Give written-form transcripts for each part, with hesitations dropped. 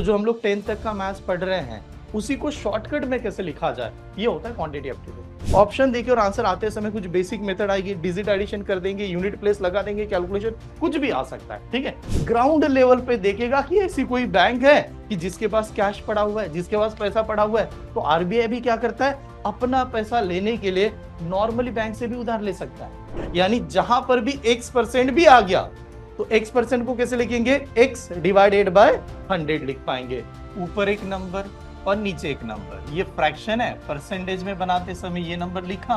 तो जो हम लोग 10th तक का मैथ्स पढ़ रहे हैं उसी को शॉर्टकट में कैसे लिखा जाए, ये होता है क्वांटिटी एप्टीट्यूड। ऑप्शन देखिए और आंसर आते समय कुछ बेसिक मेथड आएगी, डिजिट एडिशन कर देंगे, यूनिट प्लेस लगा देंगे, कैलकुलेशन कुछ भी आ सकता है। ठीक है, ग्राउंड लेवल पे देखेगा कि ऐसी कोई बैंक है कि जिसके पास कैश पड़ा हुआ है, जिसके पास पैसा पड़ा हुआ है, तो आरबीआई भी क्या करता है, अपना पैसा लेने के लिए नॉर्मली बैंक से भी उधार ले सकता है। यानी जहां पर भी x% भी आ गया तो x% को कैसे लिखेंगे, x डिवाइडेड बाय 100 लिख पाएंगे। ऊपर एक नंबर और नीचे एक नंबर, ये फ्रैक्शन है, परसेंटेज में बनाते समय ये नंबर लिखा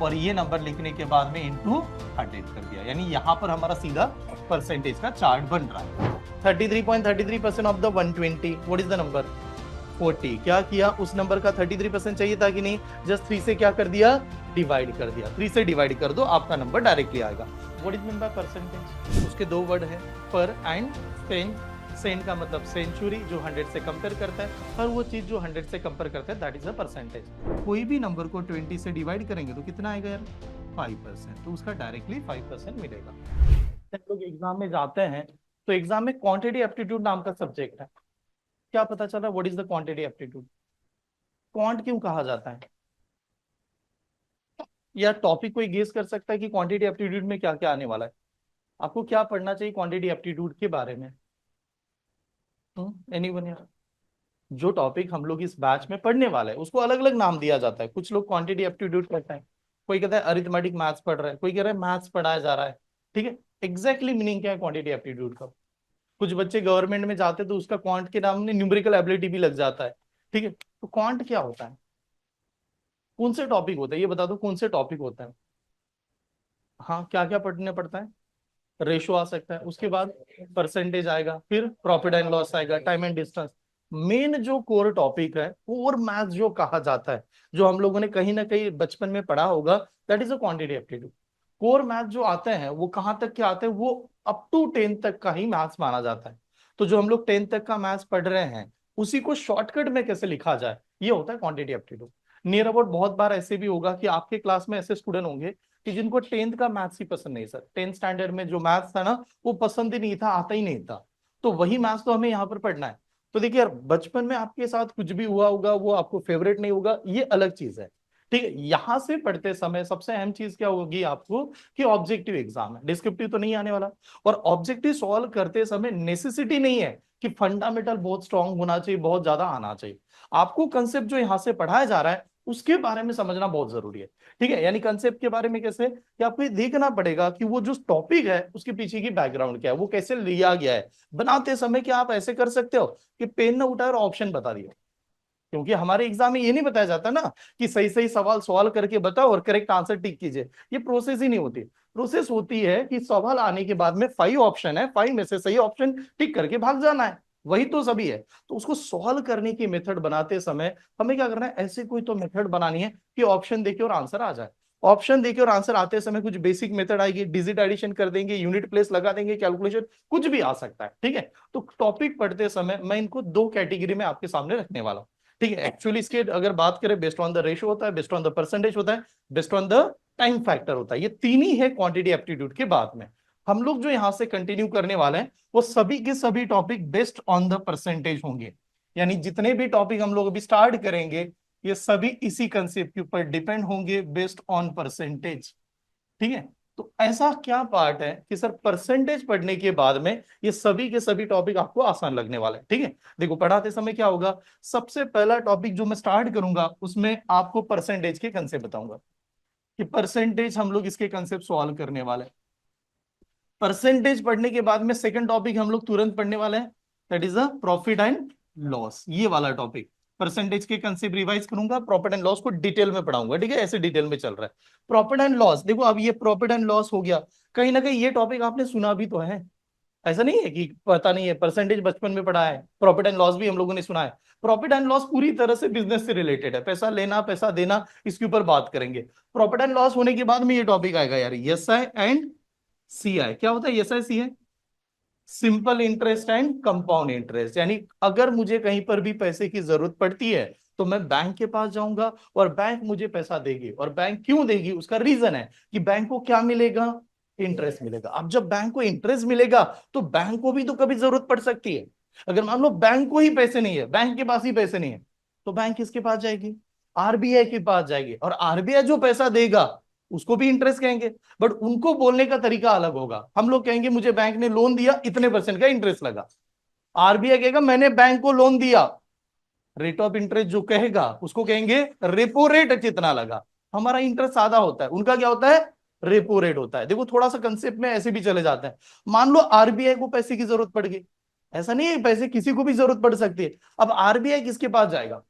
और ये नंबर लिखने के बाद में इनटू 100 कर दिया, यानी यहां पर हमारा सीधा परसेंटेज का चार्ट बन रहा है। 33.33% of the 120, what is the number, 40। क्या किया, उस नंबर का 33% चाहिए था कि नहीं, जस्ट 3 से क्या कर दिया, डिवाइड कर दिया। 3 से डिवाइड कर दो, आपका नंबर डायरेक्टली आएगा। What is mean by percentage, उसके दो वर्ड है, पर एंड सेंट। सेंट का मतलब सेंचुरी, जो 100 से कंपेयर करता है, हर वो चीज जो 100 से कंपेयर करता है, दैट इज अ परसेंटेज। कोई भी नंबर को 20 से डिवाइड करेंगे तो कितना आएगा यार, 5%, तो उसका डायरेक्टली 5% मिलेगा। जब लोग एग्जाम में जाते हैं तो एग्जाम में क्वांटिटी एप्टीट्यूड नाम का सब्जेक्ट है, क्या पता चला, what is the quantity aptitude, quant क्यों कहा जाता है, या टॉपिक कोई गेस कर सकता है कि क्वांटिटी एप्टीट्यूड में क्या क्या आने वाला है, आपको क्या पढ़ना चाहिए क्वांटिटी एप्टीट्यूड के बारे में, एनीवन यार। जो टॉपिक हम लोग इस बैच में पढ़ने वाले हैं उसको अलग अलग नाम दिया जाता है, कुछ लोग क्वांटिटी एप्टीट्यूड कहते हैं, कोई कहता है अरिथमेटिक मैथ्स पढ़ रहा है, कोई कह रहा है मैथ्स पढ़ाया जा रहा है। ठीक है, एग्जैक्टली मीनिंग क्या है क्वांटिटी एप्टीट्यूड का, कुछ बच्चे गवर्नमेंट में जाते तो उसका क्वांट के नाम में न्यूमेरिकल एबिलिटी भी लग जाता है। ठीक है, तो क्वांट क्या होता है, कौन से टॉपिक होता है, ये बता दो कौन से टॉपिक होता है। हाँ, क्या क्या पढ़ने पड़ता है, रेशो आ सकता है, उसके बाद परसेंटेज आएगा, फिर प्रॉफिट एंड लॉस आएगा, टाइम एंड डिस्टेंस। मेन जो कोर टॉपिक है, कोर मैथ जो कहा जाता है, जो हम लोगों ने कहीं ना कहीं बचपन में पढ़ा होगा, that is a quantity aptitude. Core math जो आते हैं वो कहाँ तक के आते हैं, वो अप टू 10th तक का ही मैथ्स माना जाता है। तो जो हम लोग 10th तक का मैथ्स पढ़ रहे हैं उसी को शॉर्टकट में कैसे लिखा जाए, ये होता है क्वांटिटी एप्टीट्यूड। नियर अबाउट बहुत बार ऐसे भी होगा कि आपके क्लास में ऐसे स्टूडेंट होंगे कि जिनको 10th का मैथ्स ही पसंद नहीं, सर 10th स्टैंडर्ड में जो मैथ्स था ना वो पसंद ही नहीं था, आता ही नहीं था, तो वही मैथ्स तो हमें यहाँ पर पढ़ना है। तो देखिए यार, बचपन में आपके साथ कुछ भी हुआ होगा, वो आपको फेवरेट नहीं होगा, ये अलग चीज है। ठीक है, यहां से पढ़ते समय सबसे अहम चीज क्या होगी आपको, कि ऑब्जेक्टिव एग्जाम है, डिस्क्रिप्टिव तो नहीं आने वाला। और ऑब्जेक्टिव सॉल्व करते समय नेसेसिटी नहीं है कि फंडामेंटल बहुत स्ट्रांग होना चाहिए, बहुत ज्यादा आना चाहिए। आपको कंसेप्ट जो यहाँ से पढ़ाया जा रहा है उसके बारे में समझना बहुत जरूरी है। ठीक है, यानी कंसेप्ट के बारे में कैसे, कि आपको ये देखना पड़ेगा कि वो जो टॉपिक है उसके पीछे की बैकग्राउंड क्या है, वो कैसे लिया गया है। बनाते समय क्या आप ऐसे कर सकते हो कि पेन ना उठाए और ऑप्शन बता दिया, क्योंकि हमारे एग्जाम में ये नहीं बताया जाता ना कि सही सही सवाल सवाल करके बताओ और करेक्ट आंसर टिक कीजिए, ये प्रोसेस ही नहीं होती। प्रोसेस होती है कि सवाल आने के बाद में 5 ऑप्शन है, 5 में से सही ऑप्शन टिक करके भाग जाना है, वही तो सभी है। तो उसको सॉल्व करने की मेथड बनाते समय हमें क्या करना है, ऐसे कोई तो मेथड बनानी है कि ऑप्शन देके और आंसर आ जाए। ऑप्शन देके और आंसर आते समय कुछ बेसिक मेथड आएगी, डिजिट एडिशन कर देंगे, यूनिट प्लेस लगा देंगे, कैलकुलेशन कुछ भी आ सकता है। ठीक है, तो टॉपिक पढ़ते समय मैं इनको दो कैटेगरी में आपके सामने रखने वाला हूं। ठीक है, एक्चुअली इसके अगर बात करें, बेस्ड ऑन द रेशियो होता है, बेस्ड ऑन द परसेंटेज होता है, based on the time factor होता है, ये तीन ही है क्वांटिटी एप्टीट्यूड के बाद में। हम लोग जो यहां से कंटिन्यू करने वाले हैं वो सभी के सभी topic based on the percentage होंगे, यानी जितने भी टॉपिक हम लोग अभी स्टार्ट करेंगे ये सभी इसी कंसेप्ट के ऊपर डिपेंड होंगे, बेस्ड ऑन परसेंटेज। ठीक है, तो ऐसा क्या पार्ट है कि सर परसेंटेज पढ़ने के बाद में ये सभी के सभी टॉपिक आपको आसान लगने वाले हैं। ठीक है, देखो पढ़ाते समय क्या होगा, सबसे पहला टॉपिक जो मैं स्टार्ट करूंगा उसमें आपको परसेंटेज के कंसेप्ट बताऊंगा कि परसेंटेज हम लोग इसके कंसेप्ट सॉल्व करने वाले हैं। परसेंटेज पढ़ने के बाद में सेकंड टॉपिक हम लोग तुरंत पढ़ने वाले हैं, that is the profit and loss, ये वाला टॉपिक। परसेंटेज के कंसेप्ट रिवाइज करूंगा, प्रॉफिट एंड लॉस को डिटेल में पढ़ाऊंगा। ठीक है, ऐसे डिटेल में चल रहा है। प्रॉफिट एंड लॉस, देखो अब ये प्रॉफिट एंड लॉस हो गया, कहीं ना कहीं ये टॉपिक आपने सुना भी तो है, ऐसा नहीं है कि पता नहीं है, परसेंटेज बचपन में पढ़ा है, प्रॉफिट एंड लॉस भी हम लोगों ने सुना है। प्रॉफिट एंड लॉस पूरी तरह से बिजनेस से रिलेटेड है, पैसा लेना पैसा देना, इसके ऊपर बात करेंगे। प्रॉफिट एंड लॉस होने के बाद में ये टॉपिक आएगा यार, एस आई एंड सी आई। क्या होता है S I C I, simple interest and compound interest, यानी अगर मुझे कहीं पर भी पैसे की जरूरत पड़ती है तो मैं बैंक के पास जाऊंगा और बैंक मुझे पैसा देगी, और बैंक क्यों देगी, उसका रीजन है कि बैंक को क्या मिलेगा, इंटरेस्ट मिलेगा। अब जब बैंक को इंटरेस्ट मिलेगा तो बैंक को भी तो कभी जरूरत पड़ सकती है, अगर मान लो बैंक को ही पैसे नहीं है, बैंक के पास ही पैसे नहीं है, तो बैंक किसके पास जाएगी? आरबीआई के पास जाएगी। और आरबीआई जो पैसा देगा उसको भी इंटरेस्ट कहेंगे, बट उनको बोलने का तरीका अलग होगा। हम लोग कहेंगे मुझे बैंक ने लोन दिया, इतने परसेंट का इंटरेस्ट लगा। आरबीआई कहेगा मैंने बैंक को लोन दिया, रेट ऑफ इंटरेस्ट जो कहेगा उसको कहेंगे रेपो रेट कितना लगा। हमारा इंटरेस्ट सादा होता है, उनका क्या होता है? रेपो रेट होता है। देखो थोड़ा सा कंसेप्ट में ऐसे भी चले जाते हैं। मान लो आरबीआई को पैसे की जरूरत पड़ गई, ऐसा नहीं है, पैसे किसी को भी जरूरत पड़ सकती है। अब आरबीआई किसके पास जाएगा?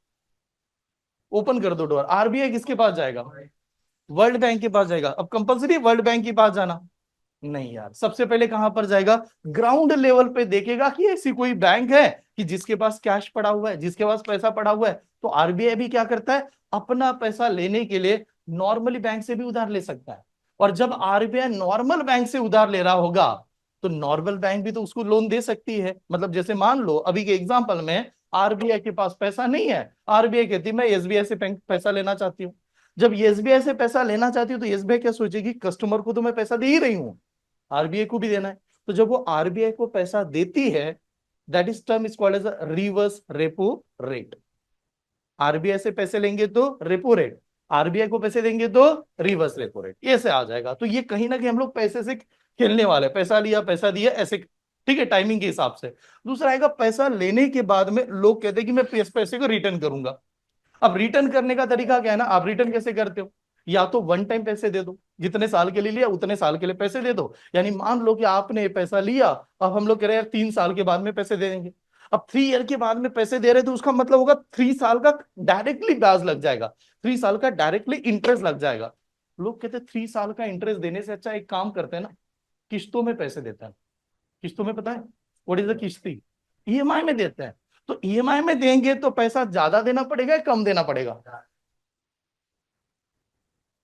ओपन कर दो डोर, आरबीआई किसके पास जाएगा? वर्ल्ड बैंक के पास जाएगा। अब कंपलसरी वर्ल्ड बैंक के पास जाना? नहीं यार, सबसे पहले कहां पर जाएगा? ग्राउंड लेवल पे देखेगा कि ऐसी कोई बैंक है कि जिसके पास कैश पड़ा हुआ है, जिसके पास पैसा पड़ा हुआ है। तो आरबीआई भी क्या करता है? अपना पैसा लेने के लिए नॉर्मली बैंक से भी उधार ले सकता है। और जब आरबीआई नॉर्मल बैंक से उधार ले रहा होगा तो नॉर्मल बैंक भी तो उसको लोन दे सकती है। मतलब जैसे मान लो अभी के एग्जांपल में आरबीआई के पास पैसा नहीं है, आरबीआई कहती है मैं एसबीआई से पैसा लेना चाहती हूँ। जब एसबीआई से पैसा लेना चाहती हूँ तो एसबीआई क्या सोचेगी? कस्टमर को तो मैं पैसा दे ही रही हूँ, आरबीआई को भी देना है। तो जब वो आरबीआई को पैसा देती है, that is term is called as reverse repo rate. RBI से पैसे लेंगे तो रेपो रेट, आरबीआई को पैसे देंगे तो रिवर्स रेपो रेट, ये से आ जाएगा। तो ये कहीं ना कहीं हम लोग पैसे से खेलने वाले, पैसा लिया पैसा दिया ऐसे, ठीक है, टाइमिंग के हिसाब से। दूसरा आएगा पैसा लेने के बाद में लोग कहते हैं कि मैं पैसे को रिटर्न करूंगा। अब रिटर्न करने का तरीका क्या है ना, आप रिटर्न कैसे करते हो? या तो वन टाइम पैसे दे दो, जितने साल के लिए लिया उतने साल के लिए पैसे दे दो। यानी मान लो कि आपने पैसा लिया, अब हम लोग कह रहे हैं 3 साल के बाद में पैसे दे देंगे। अब 3 ईयर के बाद में पैसे दे रहे तो उसका मतलब होगा 3 साल का डायरेक्टली ब्याज लग जाएगा, 3 साल का डायरेक्टली इंटरेस्ट लग जाएगा। लोग कहते हैं 3 साल का इंटरेस्ट देने से अच्छा एक काम करते हैं ना, किस्तों में पैसे देता है। किस्तों में पता है व्हाट इज द किस्ती? ईएमआई में देते हैं। तो ईएमआई में देंगे तो पैसा ज्यादा देना पड़ेगा या कम देना पड़ेगा?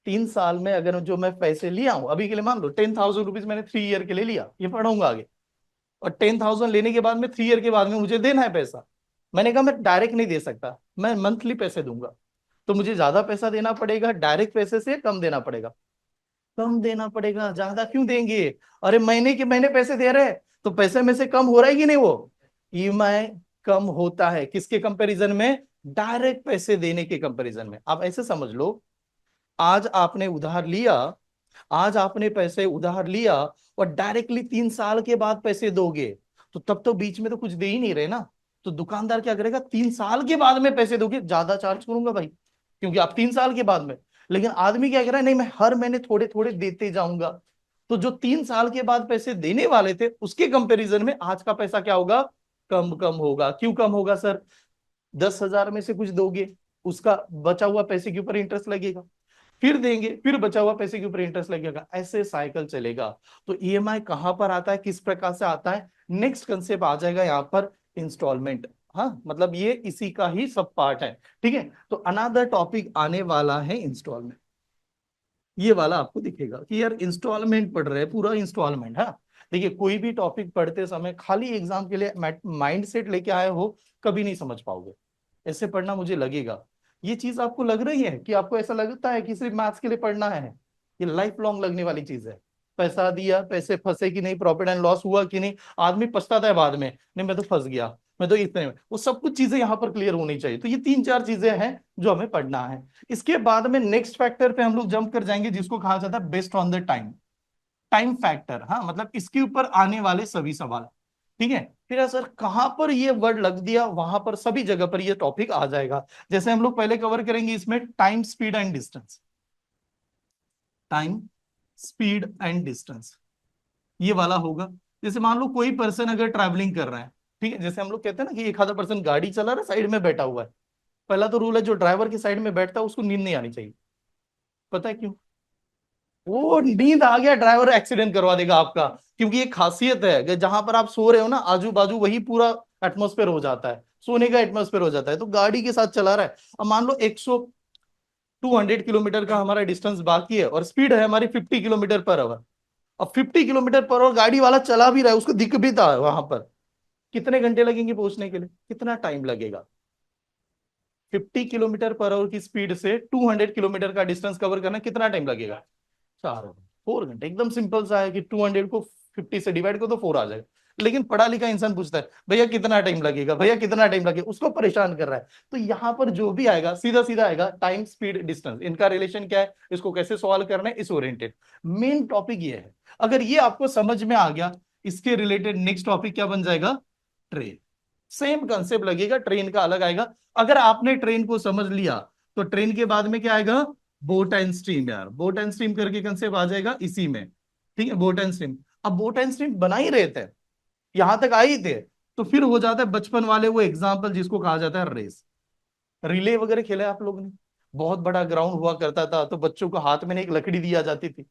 3 साल में अगर जो मैं पैसे लिया हूं, अभी के लिए मान लो 10,000 रुपीज मैंने 3 ईयर के लिए लिया, ये पढ़ाऊंगा आगे। और 10,000 लेने के बाद में 3 ईयर के बाद में मुझे देना है पैसा। मैंने कहा मैं डायरेक्ट नहीं दे सकता, मैं मंथली पैसे दूंगा। तो मुझे ज्यादा पैसा देना पड़ेगा डायरेक्ट पैसे से, कम देना पड़ेगा? कम देना पड़ेगा। ज्यादा क्यों देंगे? अरे महीने के महीने पैसे दे रहे हैं, तो पैसे में से कम हो रहा है कि नहीं? वो ईएमआई कम होता है किसके कंपैरिजन में? डायरेक्ट पैसे देने के कंपैरिजन में। आप ऐसे समझ लो, आज आपने उधार लिया, आज आपने पैसे उधार लिया और डायरेक्टली 3 साल के बाद पैसे दोगे, तो तब तो बीच में तो कुछ दे ही नहीं रहे ना। तो दुकानदार क्या करेगा? 3 साल के बाद में पैसे दोगे, ज्यादा चार्ज करूंगा भाई, क्योंकि आप 3 साल के बाद में। लेकिन आदमी क्या कर रहा है? नहीं, मैं हर महीने थोड़े थोड़े देते जाऊंगा। तो जो 3 साल के बाद पैसे देने वाले थे उसके कंपैरिजन में आज का पैसा क्या होगा? कम कम होगा। क्यों कम होगा सर? 10,000 में से कुछ दोगे, उसका बचा हुआ पैसे के ऊपर इंटरेस्ट लगेगा, फिर देंगे, फिर बचा हुआ पैसे के ऊपर इंटरेस्ट लगेगा, ऐसे साइकिल चलेगा। तो ईएमआई कहां पर आता है, किस प्रकार से आता है? नेक्स्ट कंसेप्ट आ जाएगा यहाँ पर, इंस्टॉलमेंट। हाँ, मतलब ये इसी का ही सब पार्ट है। ठीक है, तो अनदर टॉपिक आने वाला है इंस्टॉलमेंट। ये वाला आपको दिखेगा कि यार इंस्टॉलमेंट पढ़ रहे हैं, पूरा इंस्टॉलमेंट। हाँ, देखिए कोई भी टॉपिक पढ़ते समय खाली एग्जाम के लिए माइंड सेट लेके आए हो, कभी नहीं समझ पाओगे। ऐसे पढ़ना मुझे लगेगा। ये चीज आपको लग रही है कि आपको ऐसा लगता है कि सिर्फ मैथ्स के लिए पढ़ना है? ये लाइफ लॉन्ग लगने वाली चीज है। पैसा दिया, पैसे फंसे कि नहीं, प्रॉफिट एंड लॉस हुआ कि नहीं, आदमी पछताता है बाद में, नहीं मैं तो फंस गया, मैं तो इतने में, वो सब कुछ चीजें यहाँ पर क्लियर होनी चाहिए। तो ये 3-4 चीजें हैं जो हमें पढ़ना है। इसके बाद में नेक्स्ट फैक्टर पे हम लोग जंप कर जाएंगे, जिसको कहा जाता है based on the time, time factor. हाँ, मतलब इसके ऊपर आने वाले सभी सवाल। ठीक है, फिर सर कहां पर ये वर्ड लग दिया, वहां पर सभी जगह पर ये टॉपिक आ जाएगा। जैसे हम लोग पहले कवर करेंगे इसमें time, speed and distance. Time, speed and distance, ये वाला होगा। जैसे मान लो कोई पर्सन अगर ट्रैवलिंग कर रहा है, ठीक है, जैसे हम लोग कहते हैं ना कि एक आधा पर्सन गाड़ी चला रहा है, साइड में बैठा हुआ है। पहला तो रूल है, जो ड्राइवर की साइड में बैठता है उसको नींद नहीं आनी चाहिए। पता है क्यों? वो नींद आ गया, ड्राइवर एक्सीडेंट करवा देगा आपका। क्योंकि ये खासियत है कि जहां पर आप सो रहे हो ना, आजू बाजू वही पूरा एटमोस्फेयर हो जाता है, सोने का एटमोस्फेयर हो जाता है। तो गाड़ी के साथ चला रहा है, अब मान लो 200 किलोमीटर का हमारा डिस्टेंस बाकी है और स्पीड है हमारी 50 किलोमीटर पर आवर। अब 50 किलोमीटर पर आवर गाड़ी वाला चला भी रहा है, उसको दिख भी था वहां पर, कितने घंटे लगेंगे पहुंचने के लिए? कितना टाइम लगेगा? 50 किलोमीटर पर आवर की स्पीड से 200 किलोमीटर का डिस्टेंस कवर करना कितना टाइम लगेगा? 4 घंटे। 4 घंटे, एकदम सिंपल सा है कि 200 को 50 से डिवाइड करो तो 4 आ जाएगा। लेकिन पढ़ा लिखा इंसान पूछता है भैया कितना टाइम लगेगा, भैया कितना टाइम लगेगा, उसको परेशान कर रहा है। तो यहाँ पर जो भी आएगा सीधा सीधा आएगा टाइम स्पीड डिस्टेंस, इनका रिलेशन क्या है, इसको कैसे सॉल्व करना है, इस ओरिएंटेड मेन टॉपिक ये है। अगर ये आपको समझ में आ गया, इसके रिलेटेड नेक्स्ट टॉपिक क्या बन जाएगा, ट्रेन। सेम कंसेप्ट लगेगा, ट्रेन का अलग आएगा। अगर आपने ट्रेन को समझ लिया तो ट्रेन के बाद में क्या आएगा, बोट एंड स्ट्रीम। यार बोट एंड स्ट्रीम करके कंसेप्ट आ जाएगा इसी में, ठीक है, बोट एंड स्ट्रीम। अब बोट एंड स्ट्रीम बना ही रहे थे, यहां तक आ ही थे, तो फिर हो जाता है बचपन वाले वो एग्जाम्पल जिसको कहा जाता है रेस। रिले वगैरह खेला है आप लोगों ने, बहुत बड़ा ग्राउंड हुआ करता था, तो बच्चों को हाथ में एक लकड़ी दिया जाती थी,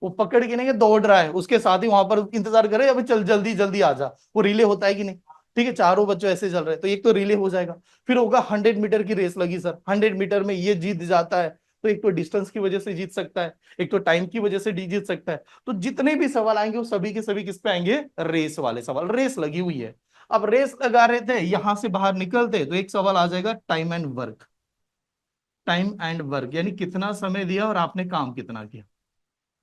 वो पकड़ के नहीं दौड़ रहा है, उसके साथ ही वहां पर इंतजार करे अभी चल जल्दी जल्दी आ जा, वो रिले होता है कि नहीं, ठीक है, चारों बच्चों ऐसे चल रहे हैं, तो एक तो रिले हो जाएगा। फिर होगा 100 मीटर की रेस लगी सर, 100 मीटर में ये जीत जाता है, तो एक तो डिस्टेंस की वजह से जीत सकता है, एक तो टाइम की वजह से जीत सकता है। तो जितने भी सवाल आएंगे वो सभी के सभी किस पे आएंगे, रेस वाले सवाल, रेस लगी हुई है। अब रेस लगा रहे थे, यहां से बाहर निकलते तो एक सवाल आ जाएगा time and work. Time and work यानी कितना समय दिया और आपने काम कितना किया,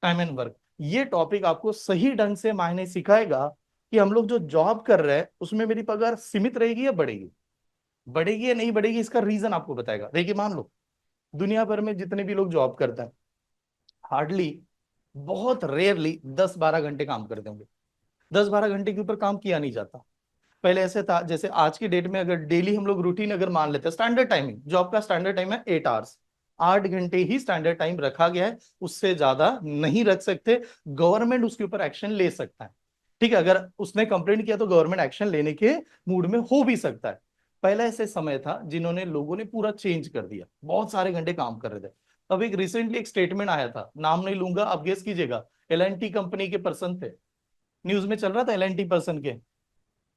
टाइम एंड वर्क। ये टॉपिक आपको सही ढंग से मायने सिखाएगा कि हम लोग जो जॉब कर रहे हैं उसमें मेरी पगार सीमित रहेगी या बढ़ेगी, बढ़ेगी या नहीं बढ़ेगी, इसका रीजन आपको बताएगा। देखिए मान लो दुनिया भर में जितने भी लोग जॉब करते हैं, हार्डली, बहुत रेयरली 10-12 घंटे काम करते होंगे, 10-12 घंटे के ऊपर काम किया नहीं जाता। पहले ऐसे था, जैसे आज की डेट में अगर डेली हम लोग रूटीन अगर मान लेते हैं, स्टैंडर्ड टाइमिंग जॉब का स्टैंडर्ड टाइम है 8 आवर्स, 8 घंटे ही स्टैंडर्ड टाइम रखा गया है, उससे ज्यादा नहीं रख सकते। गवर्नमेंट उसके ऊपर एक्शन ले सकता है, ठीक है, अगर उसने कंप्लेंट किया तो गवर्नमेंट एक्शन लेने के मूड में हो भी सकता है। पहला ऐसे समय था जिन्होंने लोगों ने पूरा चेंज कर दिया, बहुत सारे घंटे काम कर रहे थे। अब एक रिसेंटली एक स्टेटमेंट आया था, नाम नहीं लूंगा, आप गेस कीजिएगा, एल कंपनी के पर्सन थे, न्यूज में चल रहा था एल पर्सन के,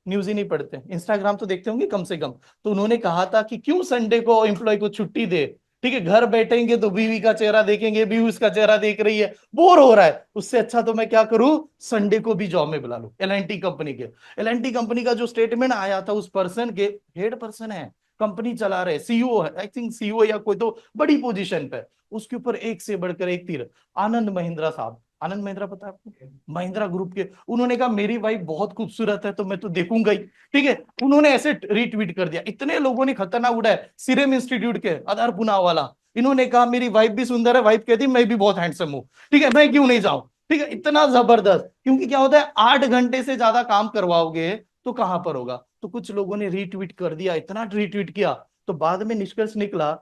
न्यूज ही नहीं पढ़ते, इंस्टाग्राम तो देखते होंगे कम से कम। तो उन्होंने कहा था कि क्यों संडे को एम्प्लॉय को छुट्टी दे, ठीक है, घर बैठेंगे तो बीवी का चेहरा देखेंगे, बीवी उसका चेहरा देख रही है, बोर हो रहा है, उससे अच्छा तो मैं क्या करूं, संडे को भी जॉब में बुला लूं। एल कंपनी के, एल कंपनी का जो स्टेटमेंट आया था, उस पर्सन के, हेड पर्सन है, कंपनी चला रहे, सीईओ है, आई थिंक सीईओ या कोई तो बड़ी पोजीशन पे, उसके ऊपर एक से बढ़कर एक तीर। आनंद महिंद्रा साहब, आनंद महिंद्रा पता है आपको, महिंद्रा ग्रुप के, उन्होंने कहा मेरी वाइफ बहुत खूबसूरत है तो मैं तो देखूंगा ही, ठीक है, उन्होंने ऐसे रीट्वीट कर दिया। इतने लोगों ने खतरनाक उड़ाया, सीरम इंस्टीट्यूट के आधार पुना वाला, इन्होंने कहा मेरी वाइफ भी सुंदर है, वाइफ कहती मैं भी बहुत हैंडसम हूँ, ठीक है, मैं क्यों नहीं जाऊं, ठीक है, इतना जबरदस्त। क्योंकि क्या होता है, 8 घंटे से ज्यादा काम करवाओगे तो कहां पर होगा। तो कुछ लोगों ने रीट्वीट कर दिया, इतना रीट्वीट किया, तो बाद में निष्कर्ष निकला,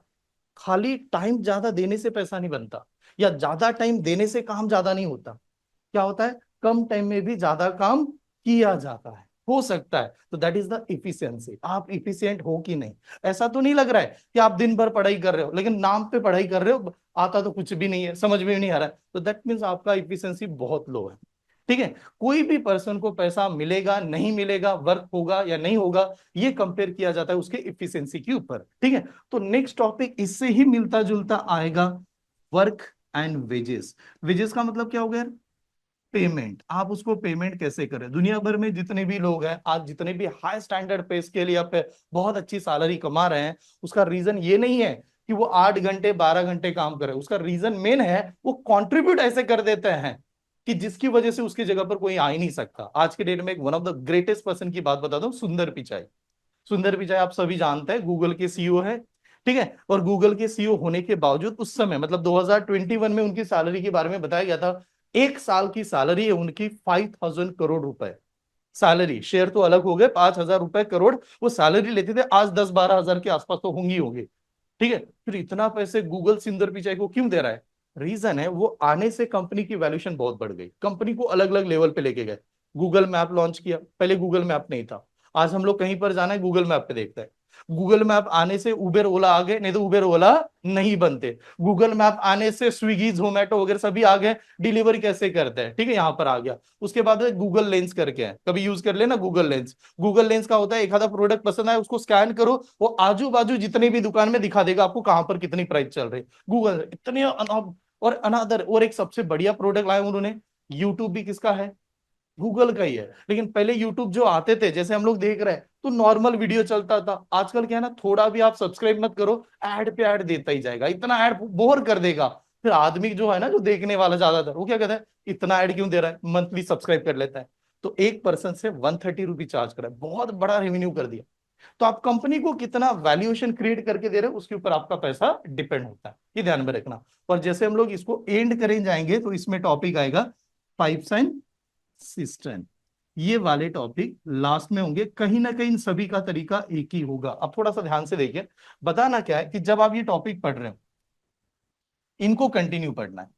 खाली टाइम ज्यादा देने से पैसा नहीं बनता, या ज्यादा टाइम देने से काम ज्यादा नहीं होता। क्या होता है, कम टाइम में भी ज्यादा काम किया जाता है, हो सकता है। तो दैट इज द इफिशियंसी, आप इफिशियंट हो कि नहीं। ऐसा तो नहीं लग रहा है कि आप दिन भर पढ़ाई कर रहे हो लेकिन नाम पे पढ़ाई कर रहे हो, आता तो कुछ भी नहीं है, समझ में भी नहीं आ रहा है, तो दैट मीन्स आपका इफिशियंसी बहुत लो है, ठीक है। कोई भी पर्सन को पैसा मिलेगा नहीं मिलेगा, वर्क होगा या नहीं होगा, ये कंपेयर किया जाता है उसके इफिशियंसी के ऊपर, ठीक है। तो नेक्स्ट टॉपिक इससे ही मिलता जुलता आएगा, वर्क एंड वेजेस। वेजेस का मतलब क्या हो गया, पेमेंट। आप उसको पेमेंट कैसे करें, दुनिया भर में जितने भी लोग हैं आज, जितने भी हाई स्टैंडर्ड पे स्केल या पे बहुत अच्छी सैलरी कमा रहे हैं, उसका रीजन ये नहीं है कि वो 8 घंटे 12 घंटे काम करे, उसका रीजन मेन है वो कंट्रीब्यूट ऐसे कर देते हैं कि जिसकी वजह से उसकी जगह पर कोई आ ही नहीं सकता। आज के डेट में एक one of the greatest person की बात बता दूं, सुंदर पिचाई। सुंदर पिचाई आप सभी जानते हैं, गूगल के सीईओ है, ठीक है, और गूगल के सीईओ होने के बावजूद उस समय मतलब 2021 में उनकी सैलरी के बारे में बताया गया था, एक साल की सैलरी है उनकी 5,000 करोड़ रुपए। सैलरी, शेयर तो अलग हो गए, 5,000 रुपए करोड़ वो सैलरी लेते थे, आज 10-12 हजार के आसपास तो होंगी होंगी, ठीक है। फिर इतना पैसे गूगल सुंदर पिचाई को क्यों दे रहा है, रीजन है वो आने से कंपनी की वैल्यूएशन बहुत बढ़ गई, कंपनी को अलग अलग लेवल पे लेके गए। गूगल मैप लॉन्च किया, पहले गूगल मैप नहीं था, आज हम लोग कहीं पर जाना है गूगल मैप पे देखते हैं। गूगल मैप आने से उबेर ओला आ गए, नहीं तो उबेर ओला नहीं बनते। गूगल मैप आने से स्विगी जोमेटो वगैरह सभी आ गए, डिलीवरी कैसे करते हैं, ठीक है, यहाँ पर आ गया। उसके बाद गूगल लेंस करके है, कभी यूज कर लेना गूगल लेंस। गूगल लेंस का होता है एक आधा प्रोडक्ट पसंद आए उसको स्कैन करो, वो आजू बाजू जितने भी दुकान में दिखा देगा आपको कहां पर कितनी प्राइस चल रही। गूगल इतने और अनदर, और एक सबसे बढ़िया प्रोडक्ट लाए उन्होंने, यूट्यूब भी किसका है, गूगल का ही है। लेकिन पहले यूट्यूब जो आते थे जैसे हम लोग देख रहे हैं तो नॉर्मल वीडियो चलता था, आजकल क्या है ना, थोड़ा भी आप सब्सक्राइब मत करो, ऐड पे ऐड देता ही जाएगा, इतना ऐड बोर कर देगा। फिर आदमी जो है ना, जो देखने वाला ज्यादातर, वो क्या कहता है, इतना ऐड क्यों दे रहा है, मंथली सब्सक्राइब कर लेता है। तो एक पर्सन से 130 रुपी चार्ज करा, बहुत बड़ा रेवेन्यू कर दिया। तो आप कंपनी को कितना वैल्यूएशन क्रिएट करके दे रहे हो उसके ऊपर आपका पैसा डिपेंड होता है, ये ध्यान में रखना। और जैसे हम लोग इसको एंड करें जाएंगे तो इसमें टॉपिक आएगा पाइप्स एंड सिस्टम, ये वाले टॉपिक लास्ट में होंगे। कहीं ना कहीं इन सभी का तरीका एक ही होगा। अब थोड़ा सा ध्यान से देखिए, बताना क्या है कि जब आप ये टॉपिक पढ़ रहे हो इनको कंटिन्यू पढ़ना है।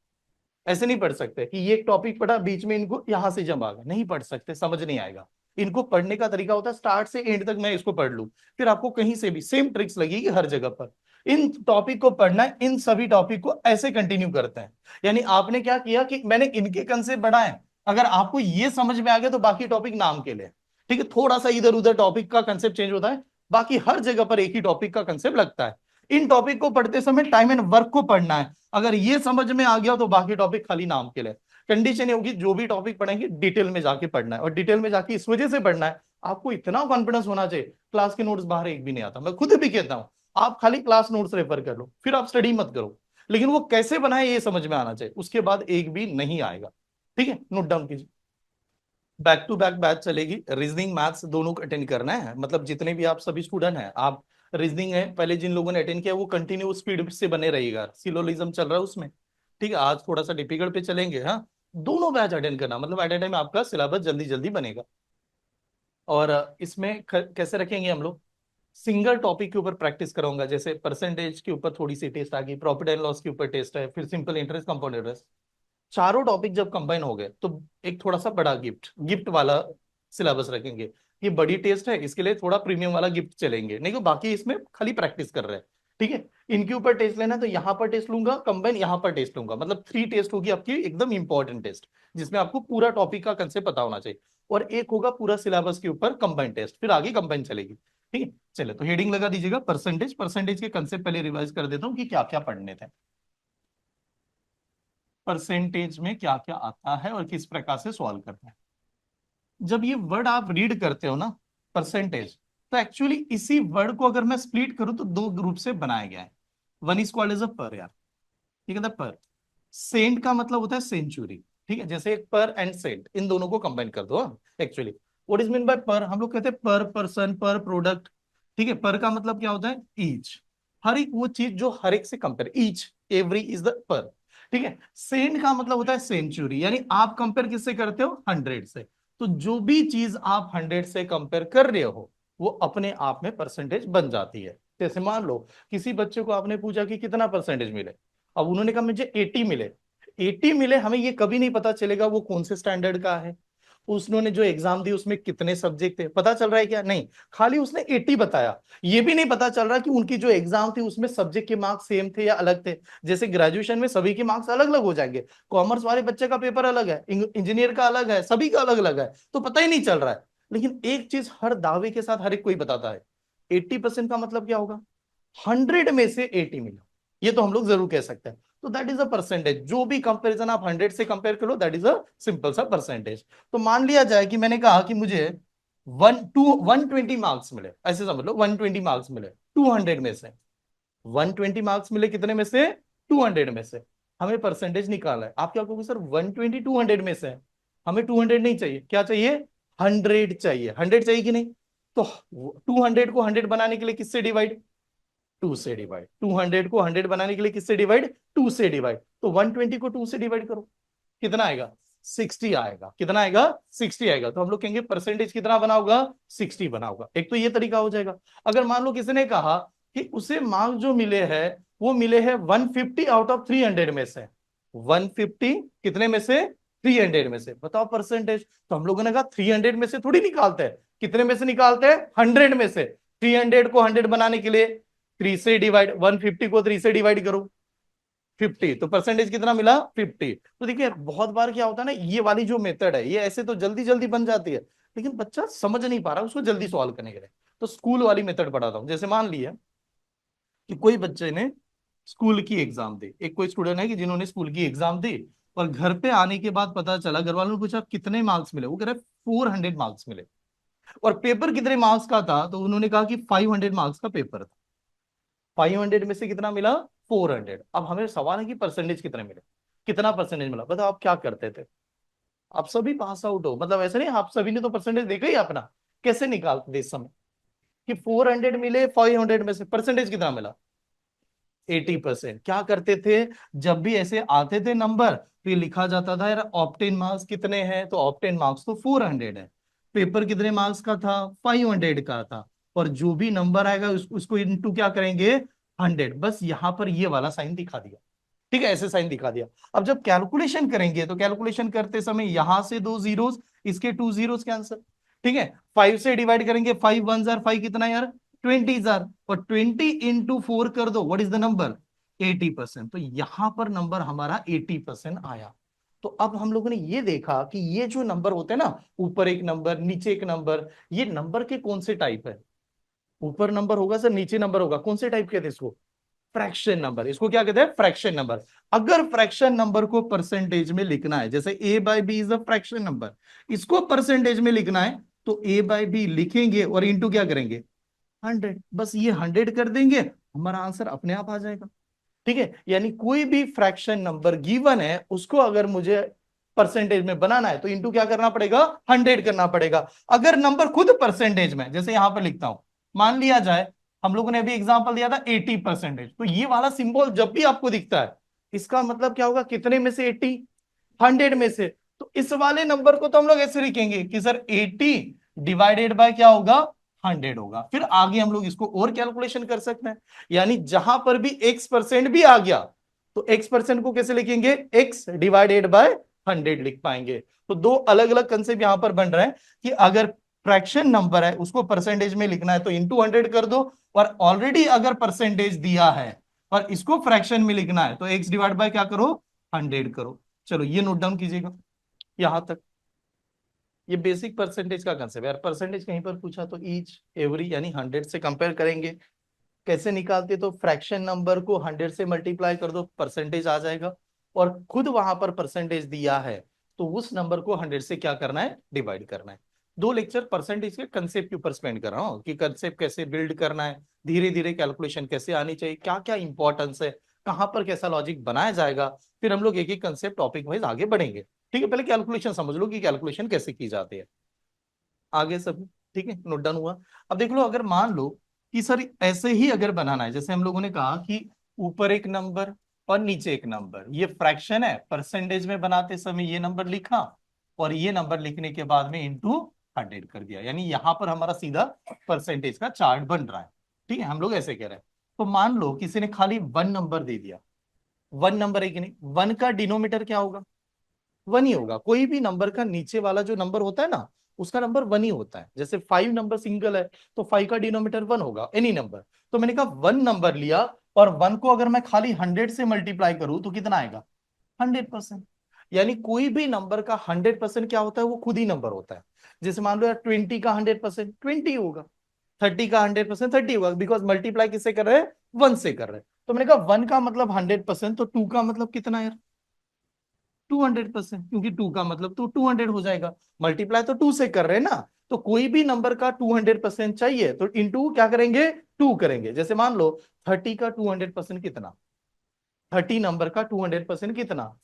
ऐसे नहीं पढ़ सकते कि ये एक टॉपिक पढ़ा बीच में इनको यहां से जम आ गया, नहीं पढ़ सकते, समझ नहीं आएगा। इनको पढ़ने का तरीका होता है स्टार्ट से एंड तक मैं इसको पढ़ लूं, फिर आपको कहीं से भी सेम ट्रिक्स लगेगी हर जगह पर। इन टॉपिक को पढ़ना है, इन सभी टॉपिक को ऐसे कंटिन्यू करते हैं। यानी आपने क्या किया कि मैंने इनके कंसेप्ट बढ़ाए, अगर आपको ये समझ में आ गया तो बाकी टॉपिक नाम के लिए, ठीक है, थोड़ा सा इधर उधर टॉपिक का कंसेप्ट चेंज होता है, बाकी हर जगह पर एक ही टॉपिक का कंसेप्ट लगता है। इन टॉपिक को पढ़ते समय टाइम एंड वर्क को पढ़ना है, अगर ये समझ में आ गया तो बाकी टॉपिक खाली नाम के लिए। कंडीशन ये होगी जो भी टॉपिक पढ़ेंगे डिटेल में जाके पढ़ना है, और डिटेल में जाके इस वजह से पढ़ना है, आपको इतना कॉन्फिडेंस होना चाहिए क्लास के नोट्स बाहर एक भी नहीं आता। मैं खुद भी कहता हूं आप खाली क्लास नोट्स रेफर कर लो, फिर आप स्टडी मत करो, लेकिन वो कैसे बनाए ये समझ में आना चाहिए, उसके बाद एक भी नहीं आएगा। ठीक है, नोट डाउन कीजिए। बैक टू बैक बैच चलेगी, रीजनिंग मैथ्स दोनों को अटेंड करना है, मतलब जितने भी आप सभी स्टूडेंट हैं, आप रीजनिंग है पहले जिन लोगों ने अटेंड किया वो कंटिन्यू स्पीड से बने रहिएगा, सिलोलिज्म चल रहा है उसमें। ठीक है, आज थोड़ा सा डिफिकल्ट पे चलेंगे। हाँ, दोनों बैच अटेंड करना, मतलब एट ए टाइम आपका सिलेबस जल्दी जल्दी बनेगा। और इसमें कैसे रखेंगे हम लोग, सिंगल टॉपिक के ऊपर प्रैक्टिस कराऊंगा, जैसे परसेंटेज के ऊपर थोड़ी सी टेस्ट आ गई, प्रॉफिट एंड लॉस के ऊपर टेस्ट है, फिर सिंपल इंटरेस्ट, कंपाउंड इंटरेस्ट, चारों टॉपिक जब कंबाइन हो गए तो एक थोड़ा सा बड़ा गिफ्ट गिफ्ट वाला सिलेबस रखेंगे। ये बड़ी टेस्ट है, इसके लिए थोड़ा प्रीमियम वाला गिफ्ट चलेंगे, नहीं तो बाकी इसमें खाली प्रैक्टिस कर रहे हैं। ठीक है, इनके ऊपर टेस्ट लेना है तो यहाँ पर टेस्ट लूंगा, कंबाइन यहाँ पर टेस्ट लूंगा, मतलब 3 टेस्ट होगी आपकी एकदम इंपॉर्टेंट टेस्ट, जिसमें आपको पूरा टॉपिक का कंसेप्ट पता होना चाहिए। और एक होगा पूरा सिलेबस के ऊपर कंबाइन टेस्ट, फिर आगे कंबाइन चलेगी। ठीक है, चले तो हेडिंग लगा दीजिएगा परसेंटेज। परसेंटेज के कंसेप्ट पहले रिवाइज कर देता हूँ कि क्या क्या पढ़ने थे। परसेंटेज में क्या क्या आता है और किस प्रकार से सॉल्व करते हैं। जब ये वर्ड आप रीड करते हो ना, परसेंटेज, तो एक्चुअली इसी वर्ड को अगर मैं स्प्लिट करूं तो दो ग्रुप से बनाया गया है। One is called as a per, यार ठीक है ना, पर। सेंट का मतलब होता है सेंचुरी, ठीक है, जैसे एक पर एंड सेंट, इन दोनों को कंबाइन कर दो। Actually what is mean bye पर, हम लोग कहते हैं पर पर्सन, पर प्रोडक्ट। ठीक है, पर का मतलब क्या होता है, ईच, हर एक वो चीज जो हर एक से compare, each every is the पर। ठीक है, सेंट का मतलब होता है सेंचुरी, यानी आप कंपेयर किससे करते हो, 100 से। तो जो भी चीज आप 100 से कंपेयर कर रहे हो वो अपने आप में परसेंटेज बन जाती है। जैसे मान लो किसी बच्चे को आपने पूछा कि कितना परसेंटेज मिले, अब उन्होंने कहा मुझे 80 मिले। 80 मिले, हमें ये कभी नहीं पता चलेगा वो कौन से स्टैंडर्ड का है, उसने जो एग्जाम दी उसमें कितने सब्जेक्ट थे, पता चल रहा है क्या, नहीं, खाली उसने 80 बताया। ये भी नहीं पता चल रहा कि उनकी जो एग्जाम थी उसमें सब्जेक्ट के मार्क्स सेम थे या अलग थे। जैसे ग्रेजुएशन में सभी के मार्क्स अलग अलग हो जाएंगे, कॉमर्स वाले बच्चे का पेपर अलग है, इंजीनियर का अलग है, सभी का अलग अलग है, तो पता ही नहीं चल रहा है। लेकिन एक चीज हर दावे के साथ हर एक कोई बताता है, 80% का मतलब क्या होगा, 100 में से 80 मिला, ये तो हम लोग जरूर कह सकते हैं। तो दैट इज अ परसेंटेज, जो भी कंपैरिजन आप 100 से कंपेयर करो दैट इज अ सिंपल सा परसेंटेज। तो मान लिया जाए कि मैंने कहा कि मुझे 120 मार्क्स मिले, ऐसे समझ लो 120 मार्क्स मिले 200 में से, 120 मार्क्स मिले कितने में से, 200 में से। हमें परसेंटेज निकाला है, आप क्या कहोगे सर 120 200 में से है, हमें 200 नहीं चाहिए, क्या चाहिए, 100 चाहिए, 100 चाहिए कि नहीं। तो 200 को 100 बनाने के लिए किससे डिवाइड, 2 से डिवाइड, 200 को 100 बनाने के लिए किससे डिवाइड, 2 से डिवाइड, तो 120 को 2 से डिवाइड करो, कितना आएगा, 60 आएगा, कितना आएगा, 60 आएगा। तो हम लोग कहेंगे परसेंटेज कितना बना होगा, 60 बना होगा। एक तो ये तरीका हो जाएगा। अगर मान लो किसी ने कहा कि उसे मार्क्स जो मिले हैं वो मिले हैं 150 आउट ऑफ 300 में से, 150 कितने में से, 300 में से, बताओ परसेंटेज। तो हम लोगों ने कहा 300 में से थोड़ी निकालते हैं, कितने में से निकालते हैं, 100 में से। 300 को 100 बनाने के लिए 3 से डिवाइड, 150 को 3 से डिवाइड करो, 50, तो परसेंटेज कितना मिला, 50। तो देखिए बहुत बार क्या होता है ना, ये वाली जो मेथड है ये ऐसे तो जल्दी जल्दी बन जाती है, लेकिन बच्चा समझ नहीं पा रहा उसको जल्दी सॉल्व करने के लिए, तो स्कूल वाली मेथड पढ़ाता हूँ। जैसे मान लिया कि कोई बच्चे ने स्कूल की एग्जाम दी, एक कोई स्टूडेंट है कि जिन्होंने स्कूल की एग्जाम दी, और घर पे आने के बाद पता चला, घर वालों ने पूछा कितने मार्क्स मिले, वो कह रहे 400 मार्क्स मिले। और पेपर कितने मार्क्स का था, तो उन्होंने कहा कि 500 मार्क्स का पेपर था, 500 में से कितना मिला, 400। अब हमें सवाल है कि परसेंटेज कितने मिले, कितना परसेंटेज मिला, बताओ आप क्या करते थे, आप सभी पास आउट हो, मतलब ऐसे नहीं आप सभी ने तो परसेंटेज देखा ही अपना, कैसे निकालते थे इस समय कि 400 मिले 500 में से परसेंटेज कितना मिला, 80%। क्या करते थे, जब भी ऐसे आते थे नंबर तो ये लिखा जाता था यार ऑप्टेन मार्क्स कितने हैं, तो ऑप्टेन मार्क्स तो 400 है, पेपर कितने मार्क्स का था, 500 का था, और जो भी नंबर आएगा उसको इनटू क्या करेंगे, 100। बस यहाँ पर ये वाला साइन दिखा दिया, ठीक है, ऐसे साइन दिखा दिया। अब जब कैलकुलेशन करेंगे तो कैलकुलेशन करते समय यहां से 2 जीरोस, इसके 2 जीरोस कैंसर, ठीक है, 5 से डिवाइड करेंगे, 5 1 जार 5 कितना यार 20 जार, और 20 इंटू 4 कर दो, व्हाट इज द नंबर 80%। तो यहां पर नंबर हमारा 80% आया। तो अब हम लोगों ने ये देखा कि ये जो नंबर होते हैं ना, ऊपर एक नंबर नीचे एक नंबर, ये नंबर के कौन से टाइप है, ऊपर नंबर होगा सर नीचे नंबर होगा, कौन से टाइप कहते हैं इसको, फ्रैक्शन नंबर। इसको क्या कहते हैं, फ्रैक्शन नंबर। अगर फ्रैक्शन नंबर को परसेंटेज में लिखना है, जैसे A by B is a fraction number, इसको परसेंटेज में लिखना है तो ए बाई बी लिखेंगे और इंटू क्या करेंगे 100, बस ये 100 कर देंगे, हमारा आंसर अपने आप आ जाएगा। ठीक है, यानी कोई भी फ्रैक्शन नंबर गिवन है उसको अगर मुझे परसेंटेज में बनाना है तो इंटू क्या करना पड़ेगा 100 करना पड़ेगा। अगर नंबर खुद परसेंटेज में, जैसे यहां पर लिखता हूं, मान लिया जाए हम लोगों ने अभी एग्जांपल दिया था 80%, तो ये वाला सिंबल जब भी आपको दिखता है इसका मतलब क्या होगा, कितने में से 80, 100 में से। तो इस वाले नंबर को तो हम लोग ऐसे लिखेंगे कि सर 80 डिवाइडेड बाय क्या होगा 100 होगा। फिर आगे हम लोग इसको और कैलकुलेशन कर सकते हैं, यानी जहां पर भी x% भी आ गया तो x% को कैसे लिखेंगे, x डिवाइडेड बाय 100 लिख पाएंगे। तो दो अलग अलग कंसेप्ट यहां पर बन रहे हैं कि अगर फ्रैक्शन नंबर है उसको परसेंटेज में लिखना है तो इंटू 100 कर दो, और ऑलरेडी अगर परसेंटेज दिया है और इसको फ्रैक्शन में लिखना है तो x डिवाइड बाय क्या करो 100 करो। चलो ये नोट डाउन कीजिएगा यहां तक। ये बेसिक परसेंटेज का कंसेप्ट है यार, परसेंटेज कहीं पर पूछा तो ईच एवरी यानी 100 से कंपेयर करेंगे। कैसे निकालते, तो फ्रैक्शन नंबर को 100 से मल्टीप्लाई कर दो परसेंटेज आ जाएगा, और खुद वहां पर परसेंटेज दिया है तो उस नंबर को 100 से क्या करना है डिवाइड करना है। दो लेक्चर परसेंटेज के कंसेप्ट के ऊपर स्पेंड कर रहा हूँ कि कंसेप्ट कैसे बिल्ड करना है, धीरे धीरे कैलकुलेशन कैसे आनी चाहिए, क्या क्या इंपॉर्टेंस है, कहां पर कैसा लॉजिक बनाया जाएगा। फिर हम लोग एक एक कंसेप्ट टॉपिक वाइज आगे बढ़ेंगे। ठीक है, पहले कैलकुलेशन समझ लो कि कैलकुलेशन कैसे की जाती है, आगे सब ठीक है, नोट डाउन हुआ। अब देख लो, अगर मान लो कि सर ऐसे ही अगर बनाना है, जैसे हम लोगों ने कहा कि ऊपर एक नंबर और नीचे एक नंबर, ये फ्रैक्शन है, परसेंटेज में बनाते समय ये नंबर लिखा और ये नंबर लिखने के बाद में इंटू 100 कर दिया, यानी यहां पर हमारा सीधा परसेंटेज का चार्ट बन रहा है। ठीक है, हम लोग ऐसे कह रहे हैं। तो मान लो किसी ने खाली वन नंबर दे दिया, वन नंबर है कि नहीं, वन का डिनोमीटर क्या होगा, वन ही होगा। कोई भी नंबर का नीचे वाला जो नंबर होता है ना उसका नंबर वन ही होता है। जैसे 5 नंबर सिंगल है तो 5 का डिनोमीटर वन होगा, एनी नंबर। तो मैंने कहा वन नंबर लिया और वन को अगर मैं खाली 100 से मल्टीप्लाई करूं तो कितना आएगा 100%। यानी कोई भी नंबर का 100% क्या होता है, वो खुद ही नंबर होता है। जैसे मान लो यार 20 का 100% 20 होगा, 30 का 100% 30 होगा, बिकॉज मल्टीप्लाई किससे कर रहे हैं, वन से कर रहे हैं। तो मैंने कहा वन का मतलब 100%, तो टू का मतलब कितना यार 200%, क्योंकि टू का मतलब तो 200 हो जाएगा, मल्टीप्लाई तो टू से कर रहे हैं ना। तो कोई भी नंबर का 200% चाहिए तो इंटू क्या करेंगे, टू करेंगे। जैसे मान लो 30 का 200% कितना, 30 नंबर का 200% कितना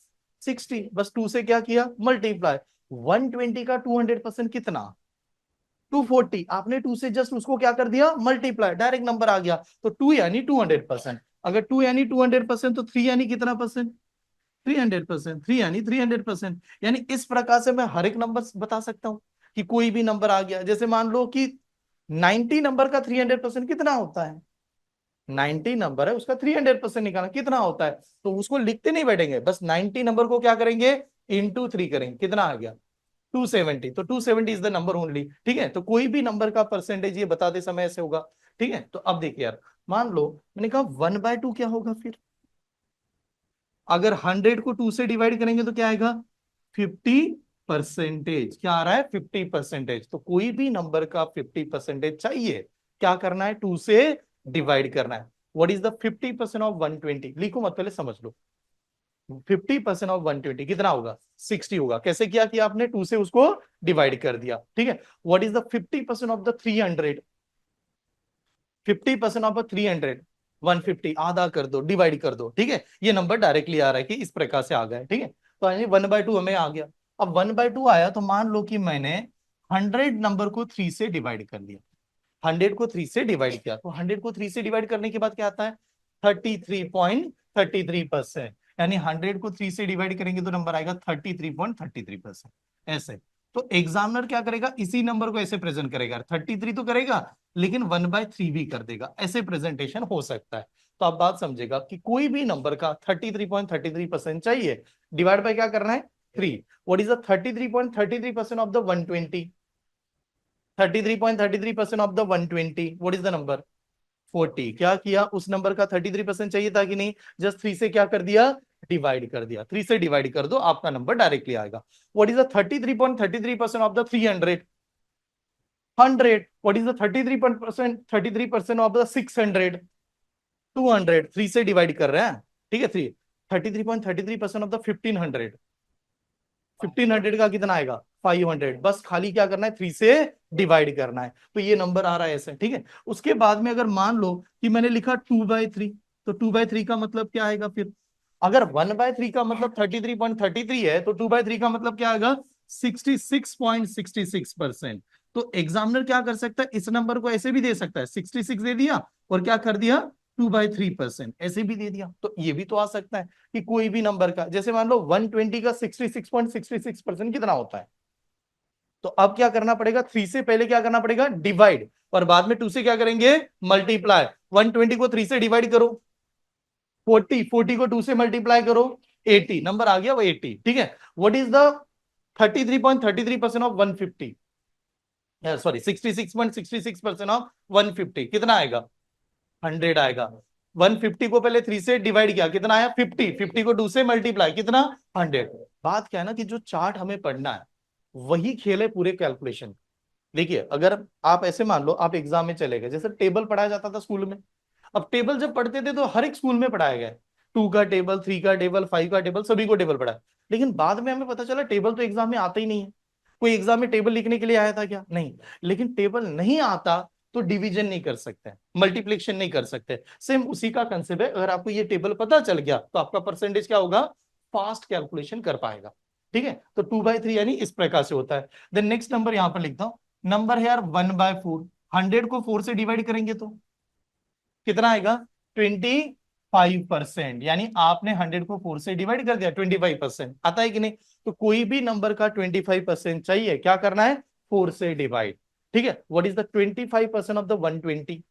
60, बस टू से क्या किया मल्टीप्लाई। 120 का 200% कितना 240, आपने टू से जस्ट उसको क्या कर दिया मल्टीप्लाई, डायरेक्ट नंबर आ गया। तो टू यानी 200%, अगर टू यानी 200% तो थ्री यानी कितना परसेंट 300%, थ्री यानी 300%। यानी इस प्रकार से मैं हर एक नंबर बता सकता हूं कि कोई भी नंबर आ गया। जैसे मान लो कि 90 नंबर का 300% कितना होता है, 90 नंबर है उसका 300% निकालना कितना होता है, तो उसको लिखते नहीं बैठेंगे, बस 90 नंबर को क्या करेंगे इंटू 3 करेंगे, कितना आ गया 270। तो 270 इज द नंबर ओनली। ठीक है, तो कोई भी नंबर का परसेंटेज ये बताते समय ऐसे होगा। ठीक है, तो अब देखिए यार, मान लो मैंने कहा 1/2 क्या होगा, फिर अगर 100 को 2 से डिवाइड करेंगे तो क्या आएगा 50%। क्या आ रहा है 50%। तो कोई भी नंबर का 50% चाहिए, क्या करना है 2 से डिवाइड करना है। व्हाट इज द 50% ऑफ 120, लिखो मत पहले समझ लो। 50% ऑफ 120 कितना होगा 60 होगा। कैसे किया कि आपने 2 से उसको डिवाइड कर दिया। ठीक है, what is the 50% of the 300, 50% of 300 150, आधा कर दो डिवाइड कर दो। ठीक है, ये नंबर डायरेक्टली आ रहा है कि इस प्रकार से आ गया है। ठीक है, तो यानी 1/2 हमें आ गया। अब 1/2 आया तो मान लो कि मैंने 100 नंबर को 3 से डिवाइड कर दिया, 100 को 3 से डिवाइड किया, तो 100 को 3 से डिवाइड करने के बाद क्या आता है, 33.33%। यानी 100 को 3 से डिवाइड करेंगे तो नंबर आएगा 33.33%। ऐसे तो एग्जामिनर क्या करेगा, इसी नंबर को ऐसे प्रेजेंट करेगा, 33 तो करेगा लेकिन 1/3 भी कर देगा, ऐसे प्रेजेंटेशन हो सकता है। तो आप बात समझेगा कि कोई भी नंबर का 33.33% चाहिए, डिवाइड बाय क्या करना है, 3। What is the 33.33% of the 120? 33.33% of the 120 what is the number, 40। क्या किया, उस नंबर का 33% चाहिए था कि नहीं, जस्ट 3 से क्या कर दिया, डिवाइड कर दिया, 3 से डिवाइड कर दो, आपका नंबर डायरेक्टली आएगा। What is the 33.33% of the 300? 100। What is the 33% of the 600? 200। 3 से डिवाइड कर रहे हैं, ठीक है, 33.33% ऑफ द 1500? 1500 का कितना आएगा, 500। बस खाली क्या करना है, 3 से डिवाइड करना है, तो ये नंबर आ रहा है ऐसे, ठीक है। उसके बाद में अगर मान लो कि मैंने लिखा 2/3, तो 2/3 का मतलब क्या आएगा फिर, अगर 1/3 का मतलब 33.33 है तो 2/3 का मतलब क्या आएगा, 66.66%। तो एग्जामिनर क्या कर सकता है, इस नंबर को ऐसे भी दे सकता है, 66 दे दिया और क्या कर दिया, 2/3% ऐसे भी दे दिया। तो ये भी तो आ सकता है कि कोई भी नंबर का, जैसे मान लो 120 का 66.66% कितना होता है, तो अब क्या करना पड़ेगा, 3 से पहले क्या करना पड़ेगा, डिवाइड, और बाद में 2 से क्या करेंगे, मल्टीप्लाई। 120 को 3 से डिवाइड करो 40, 40 को 2 से मल्टीप्लाई करो 80, नंबर आ गया वो 80, ठीक है। What is the 33.33% of 150, sorry 66.66% of 150 कितना आएगा, 100 आएगा। 150 को पहले 3 से डिवाइड किया, कितना आया, 50, 50 को 2 से मल्टीप्लाई, कितना, 100। बात क्या है ना कि जो चार्ट हमें पढ़ना है वही खेल है पूरे कैलकुलेशन। देखिए अगर आप ऐसे मान लो आप एग्जाम में चले गए, जैसे टेबल पढ़ाया जाता था स्कूल में, अब टेबल जब पढ़ते थे तो हर एक स्कूल में पढ़ाया गया, 2 का टेबल, 3 का टेबल, 5 का टेबल, सभी को टेबल पढ़ा। लेकिन बाद में हमें पता चला टेबल तो एग्जाम में आता ही नहीं है। कोई एग्जाम में टेबल लिखने के लिए आया था क्या, नहीं। लेकिन टेबल नहीं आता तो डिवीजन नहीं कर सकते, मल्टीप्लिकेशन नहीं कर सकते, सेम उसी का कंसेप्ट है। अगर आपको ये टेबल पता चल गया तो आपका परसेंटेज क्या होगा, फास्ट कैलकुलेशन कर पाएगा, ठीक है। तो 2/3 यानी इस प्रकार से होता है। देन नेक्स्ट नंबर यहां पर लिखता हूं, नंबर है यार 1/4। 100 को 4 से डिवाइड करेंगे तो कितना आएगा, 25%। यानी आपने 100 को 4 से डिवाइड कर दिया, 25% आता है कि नहीं। तो कोई भी नंबर का 25% चाहिए, क्या करना है, 4 से डिवाइड, ठीक है। What is the 25% of the 120,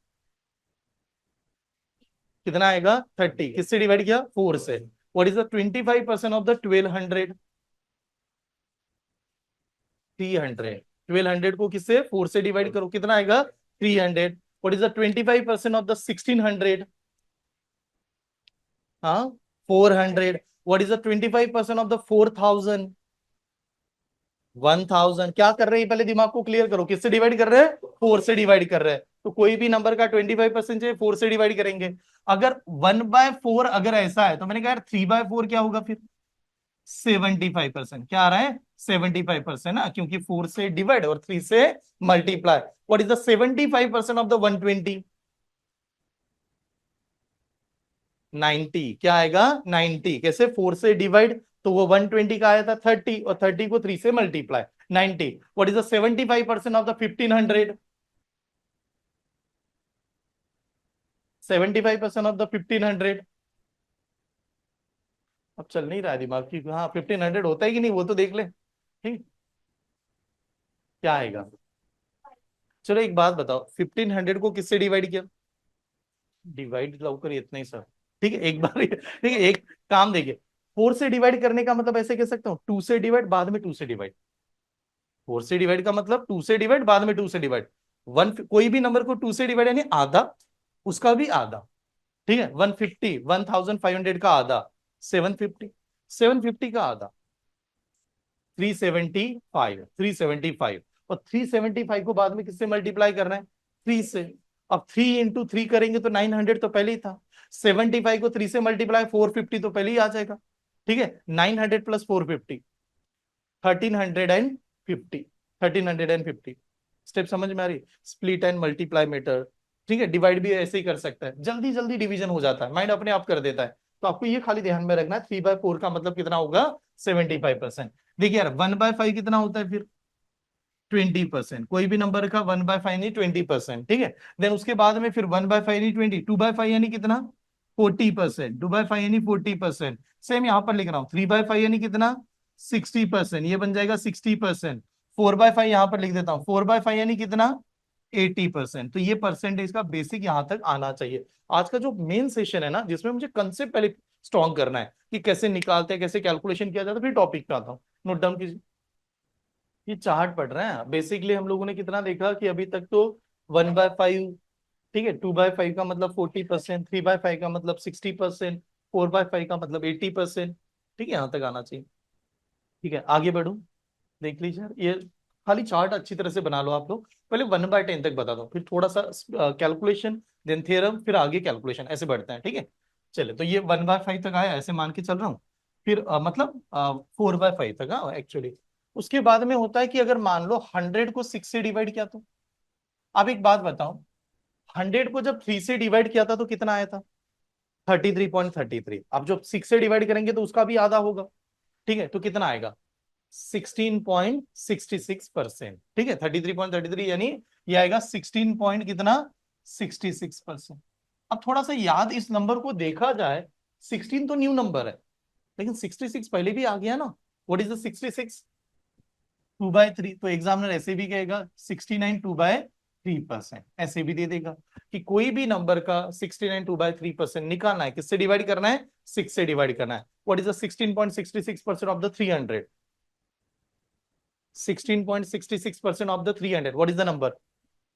कितना आएगा, 30। किससे डिवाइड किया, 4 से। What is the 25% of the 1200, 300। 1200 को किससे, 4 से डिवाइड करो, कितना आएगा, 300। What is the 25% of the 1600, हाँ, 400। What is the 25% of the 4000, 1000। क्या कर रहे हैं, पहले दिमाग को क्लियर करो, किससे डिवाइड कर रहे हैं, 4 से डिवाइड कर रहे हैं। तो कोई भी नंबर का 25% चाहिए, 4 से डिवाइड करेंगे। अगर 1/4 अगर ऐसा है तो मैंने कहा यार 3/4 क्या होगा फिर, 75%। क्या आ रहा है, 75% ना, क्योंकि 4 से डिवाइड और 3 से multiply. What is the 75% of the 120, 90। क्या आएगा, 90। कैसे, 4 से डिवाइड, तो वो 120 का आया था 30, और 30 को 3 से multiply, 90। What is the 75% of the 1500, 75% of the 1500। अब चल नहीं रहा है दिमाग की, हाँ 1500 होता है कि नहीं वो तो देख ले, ठीक। क्या आएगा, चलो एक बात बताओ, 1500 को किससे डिवाइड किया, डिवाइड लवकर इतना ही सर, ठीक है एक बार, ठीक है एक काम देखिए, 4 से डिवाइड करने का मतलब ऐसे कह सकता हूँ, 2 से डिवाइड बाद में 2 से डिवाइड। 4 से डिवाइड का मतलब 2 से डिवाइड बाद में 2 से डिवाइड। वन, कोई भी नंबर को 2 से डिवाइड यानी आधा, उसका भी आधा, ठीक है। 150, 1500 का आधा 750, 750 का आधा 375, 375। और 375 को बाद में किससे मल्टीप्लाई करना है, 3 से। अब 3 × 3 करेंगे तो 900 तो पहले ही था, 75 को 3 से मल्टीप्लाई 450 तो पहले ही आ जाएगा, ठीक है। 900 प्लस 450, 1350, 1350। स्टेप समझ में आ रही, स्प्लिट एंड मल्टीप्लाई मेथड, ठीक है। डिवाइड भी ऐसे ही कर सकता है, जल्दी जल्दी डिवीजन हो जाता है, माइंड अपने आप कर देता है। तो आपको ये खाली ध्यान में रखना है, 3/4 का मतलब कितना होगा, 75%। देखिए यार 1/5 कितना होता है फिर, 20%। कोई भी नंबर का 1/5 नहीं, 20%, ठीक है। देन उसके बाद में फिर 1/5 नहीं 20, 2/5 यानी कितना, 40%, 2/5 यानी 40%। सेम यहां पर लिख रहा हूं, 3/5 यानी कितना, 60%, ये बन जाएगा 60%। 4/5 यहां पर लिख देता हूँ, 4/5 यानी कितना, 80%। तो ये परसेंटेज का बेसिक यहां तक आना चाहिए। आज का जो मेन सेशन है ना, जिसमें मुझे कंसेप्ट पहले स्ट्रॉन्ग करना है कि कैसे निकालते हैं, कैसे कैलकुलेशन किया जाता है, फिर टॉपिक पे आता हूँ। नोट डाउन कीजिए। ये चार्ट पढ़ रहे हैं बेसिकली। हम लोगों ने कितना देखा कि अभी तक तो 1/5, ठीक है, 2/5 का मतलब 40%, 3/5 का मतलब 60%, 4/5 का मतलब 80%। ठीक है, यहां तक आना चाहिए। ठीक है, आगे बढ़ू। देख लीजिए यार, ये खाली चार्ट अच्छी तरह से बना लो आप लोग। पहले 1/10 तक बता दो, फिर थोड़ा सा कैलकुलेशन, देन थ्योरम, फिर आगे कैलकुलेशन, ऐसे बढ़ते हैं, ठीक है। चले, तो ये 1/5 तक आया, ऐसे मान के चल रहा हूँ। फिर मतलब 4/5 तक, हाँ एक्चुअली। उसके बाद में होता है कि अगर मान लो 100 को 6 से डिवाइड किया तो, अब एक बात बताओ, 100 को जब 3 से डिवाइड किया था तो कितना आया था, 33.33। अब जब 6 से डिवाइड करेंगे तो उसका भी आधा होगा, ठीक है, तो कितना आएगा, 16.66%। ठीक है, 33.33 यानी ये आएगा 16 पॉइंट कितना, 66%। अब थोड़ा सा याद इस नंबर को देखा जाए, 16 तो न्यू नंबर है, लेकिन 66 पहले भी आ गया ना। What is the 66, 2/3। तो एग्जामिनर ऐसे भी कहेगा 69 2/3%, ऐसे भी दे देगा कि कोई भी नंबर का 69 2/3% निकालना है, किससे डिवाइड करना है, 6 से डिवाइड करना है। What is the 16.66% of the 300, 16.66% of the 300, what is the number,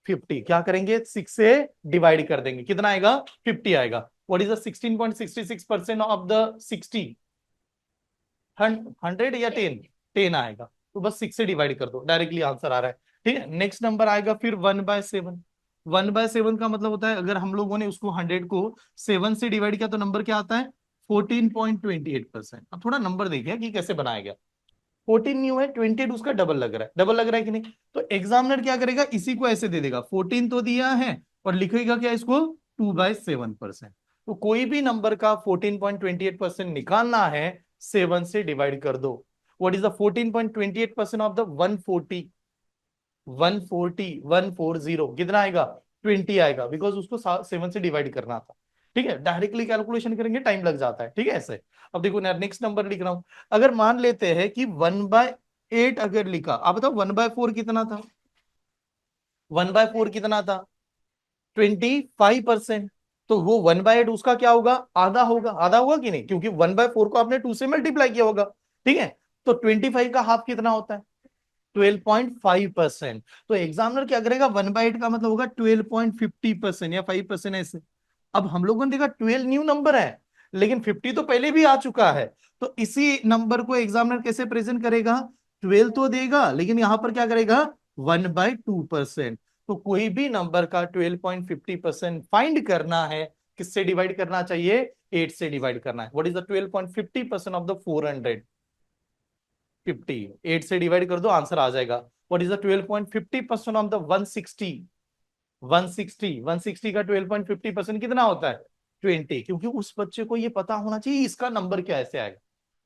50। क्या करेंगे, 6 से डिवाइड कर देंगे, कितना आएगा, 50 आएगा। What is the 16.66% of the 60, 100 या 10, 10 आएगा। तो बस 6 से डिवाइड कर दो, डायरेक्टली आंसर आ रहा है। ठीक है, नेक्स्ट नंबर आएगा फिर 1/7। 1/7 का मतलब होता है, अगर हम लोगों ने उसको 100 को 7 से डिवाइड किया तो नंबर क्या आता है, 14.28%। अब थोड़ा नंबर देखिए कि कैसे बनाया गया। 14 न्यू है, 28 उसका डबल लग रहा है, डबल लग रहा है कि नहीं। तो एग्जामिनर क्या करेगा, इसी को ऐसे दे देगा, 14 तो दिया है और लिखेगा क्या इसको, 2/7%। तो कोई भी नंबर का 14.28% निकालना है, 7 से डिवाइड कर दो। What is the 14.28% of the 140, 140 कितना आएगा, 20 आएगा, बिकॉज उसको 7 से डिवाइड करना था। ठीक है, डायरेक्टली कैलकुलेशन करेंगे टाइम लग जाता है, ठीक है ऐसे। अब देखो नेक्स्ट नंबर लिख रहा हूं। अगर मान लेते हैं कि 1/8 अगर लिखा, आप बताओ 1/4 कितना था, 1/4 कितना था, 25%। तो वो 1/8 उसका क्या होगा, आधा होगा, आधा होगा कि नहीं, क्योंकि 1/4 को आपने 2 से मल्टीप्लाई किया होगा। ठीक है, तो 25 का हाफ कितना होता है, 12.5%। तो एग्जामिनर क्या करेगा, 1/8 का मतलब होगा 12.50% या 5% ऐसे। अब हम लोगों ने देखा 12 न्यू नंबर है, लेकिन 50 तो पहले भी आ चुका है। तो इसी नंबर को एग्जामिनर कैसे प्रेजेंट करेगा, 12 तो देगा, लेकिन यहां पर क्या करेगा, 1/2%। तो कोई भी नंबर का 12.50% फाइंड करना है, किससे डिवाइड करना चाहिए, 8 से डिवाइड करना है। What is the 12.50% of the 400, 50, 8 से डिवाइड कर दो, आंसर आ जाएगा। What is the 12.50% of the 160, 160 का 12.50% कितना होता है, 20। क्योंकि उस बच्चे को ये पता होना चाहिए इसका नंबर क्या ऐसे आएगा,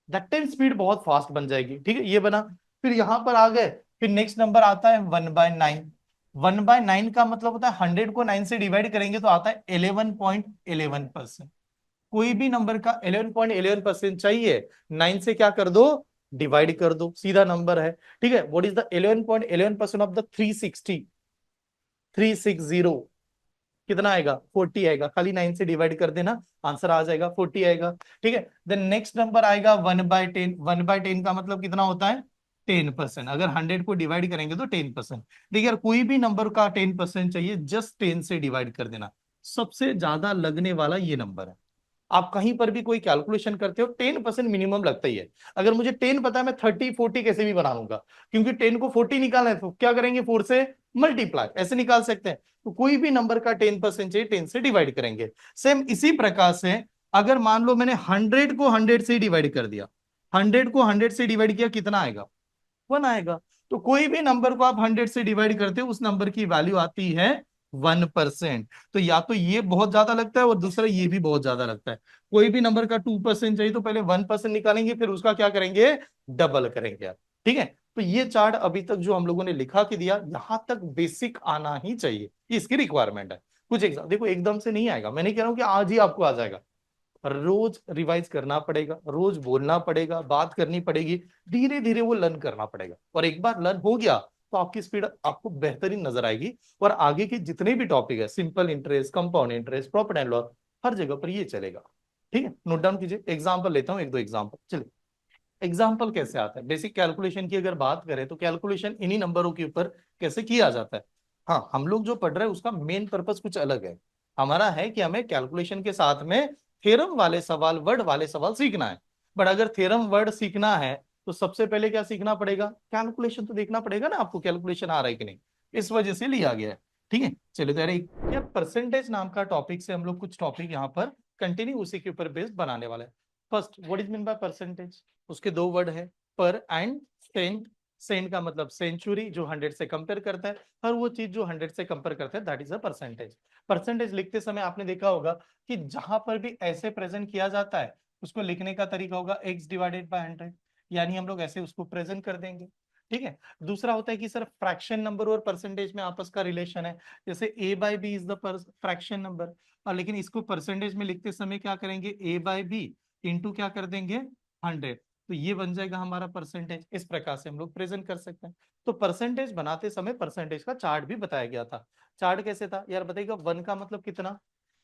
दैट टाइम स्पीड बहुत फास्ट बन जाएगी। ठीक है, ये बना। फिर यहां पर आ गए, फिर नेक्स्ट नंबर आता है 1/9। 1/9 का मतलब होता है 100 को 9 से डिवाइड करेंगे तो आता है 11.11%। कोई भी नंबर का 11.11% चाहिए, 9 से क्या कर दो, डिवाइड कर दो, सीधा नंबर है। ठीक है, what is the 11.11% of the 360, 360 कितना आएगा, 40 आएगा, खाली 9 से डिवाइड कर देना, आंसर आ जाएगा, 40 आएगा। ठीक है, देन नेक्स्ट नंबर आएगा 1/10। 1/10 का मतलब कितना होता है, 10%। अगर 100 को डिवाइड करेंगे तो 10%। देखिए यार, कोई भी नंबर का 10% चाहिए, जस्ट 10 से डिवाइड कर देना। सबसे ज्यादा लगने वाला ये नंबर है। आप कहीं पर भी कोई कैलकुलेशन करते हो, 10% मिनिमम लगता ही है। अगर मुझे 10 पता है, मैं 30 40 कैसे भी बना लूंगा, क्योंकि 10 को 40 निकालना है तो क्या करेंगे, 4 से मल्टीप्लाई, ऐसे निकाल सकते हैं। तो कोई भी नंबर का 10% चाहिए, 10 से डिवाइड करेंगे। सेम इसी प्रकार से अगर मान लो मैंने 100 को 100 से डिवाइड कर दिया, 100 को 100 से डिवाइड किया, कितना आएगा, 1 आएगा। तो कोई भी नंबर को आप 100 से डिवाइड करते हो, उस नंबर की वैल्यू आती है 1%। तो या तो ये बहुत ज्यादा लगता है और दूसरा ये भी बहुत ज्यादा लगता है। कोई भी नंबर का 2% चाहिए तो पहले 1% निकालेंगे, फिर उसका क्या करेंगे, डबल करेंगे। ठीक है, तो ये चार्ट अभी तक जो हम लोगों ने लिखा के दिया, यहां तक बेसिक आना ही चाहिए, ये इसकी रिक्वायरमेंट है। कुछ एग्जाम देखो एकदम से नहीं आएगा, मैं नहीं कह रहा हूं कि आज ही आपको आ जाएगा, रोज रिवाइज करना पड़ेगा, रोज बोलना पड़ेगा, बात करनी पड़ेगी, धीरे धीरे वो लर्न करना पड़ेगा। और एक बार लर्न हो गया तो आपकी स्पीड आपको बेहतरीन नजर आएगी। और आगे के जितने भी टॉपिक है, simple interest, compound interest, profit and loss, हर जगह पर ये चलेगा। ठीक है, नोट डाउन कीजिए। एग्जाम्पल लेता हूँ, एक दो एग्जाम्पल। चलिए, एग्जाम्पल कैसे आता है, बेसिक कैलकुलेशन की अगर बात करें तो कैलकुलेशन इन्हीं नंबरों के ऊपर कैसे किया जाता है। हाँ, हम लोग जो पढ़ रहे हैं उसका मेन पर्पस कुछ अलग है। हमारा है कि हमें कैलकुलेशन के साथ में थ्योरम वाले सवाल, वर्ड वाले सवाल सीखना है। बट अगर थ्योरम वर्ड सीखना है तो सबसे पहले क्या सीखना पड़ेगा, कैलकुलेशन तो देखना पड़ेगा ना आपको, कैलकुलेशन आ रहा है कि नहीं। इस वजह से लिया गया है। ठीक है, चलिए तो यार परसेंटेज नाम का टॉपिक से हम लोग कुछ टॉपिक यहाँ पर कंटिन्यू उसी के ऊपर बेस्ड बनाने वाले हैं। First, what is mean by percentage. उसके दो वर्ड है, पर एंड सेंट। सेंट का मतलब सेंचुरी, जो 100 से कंपेयर करता है। हर वो चीज जो 100 से कंपेयर करता है, that is a percentage. Percentage लिखते समय आपने देखा होगा कि जहां पर भी ऐसे प्रेजेंट किया जाता है, उसको लिखने का तरीका होगा x डिवाइडेड बाय 100, यानी हम लोग ऐसे उसको प्रेजेंट कर देंगे। ठीक है, दूसरा होता है कि सर फ्रैक्शन नंबर और परसेंटेज में आपस का रिलेशन है, जैसे a by B is the fraction number, और लेकिन इसको परसेंटेज में लिखते समय क्या करेंगे, a बाई बी इंटू क्या कर देंगे, 100, तो ये बन जाएगा हमारा परसेंटेज। इस प्रकार से हम लोग प्रेजेंट कर सकते हैं। तो परसेंटेज बनाते समय परसेंटेज का चार्ट भी बताया गया था। चार्ट कैसे था यार बताइएगा, 1 का मतलब कितना,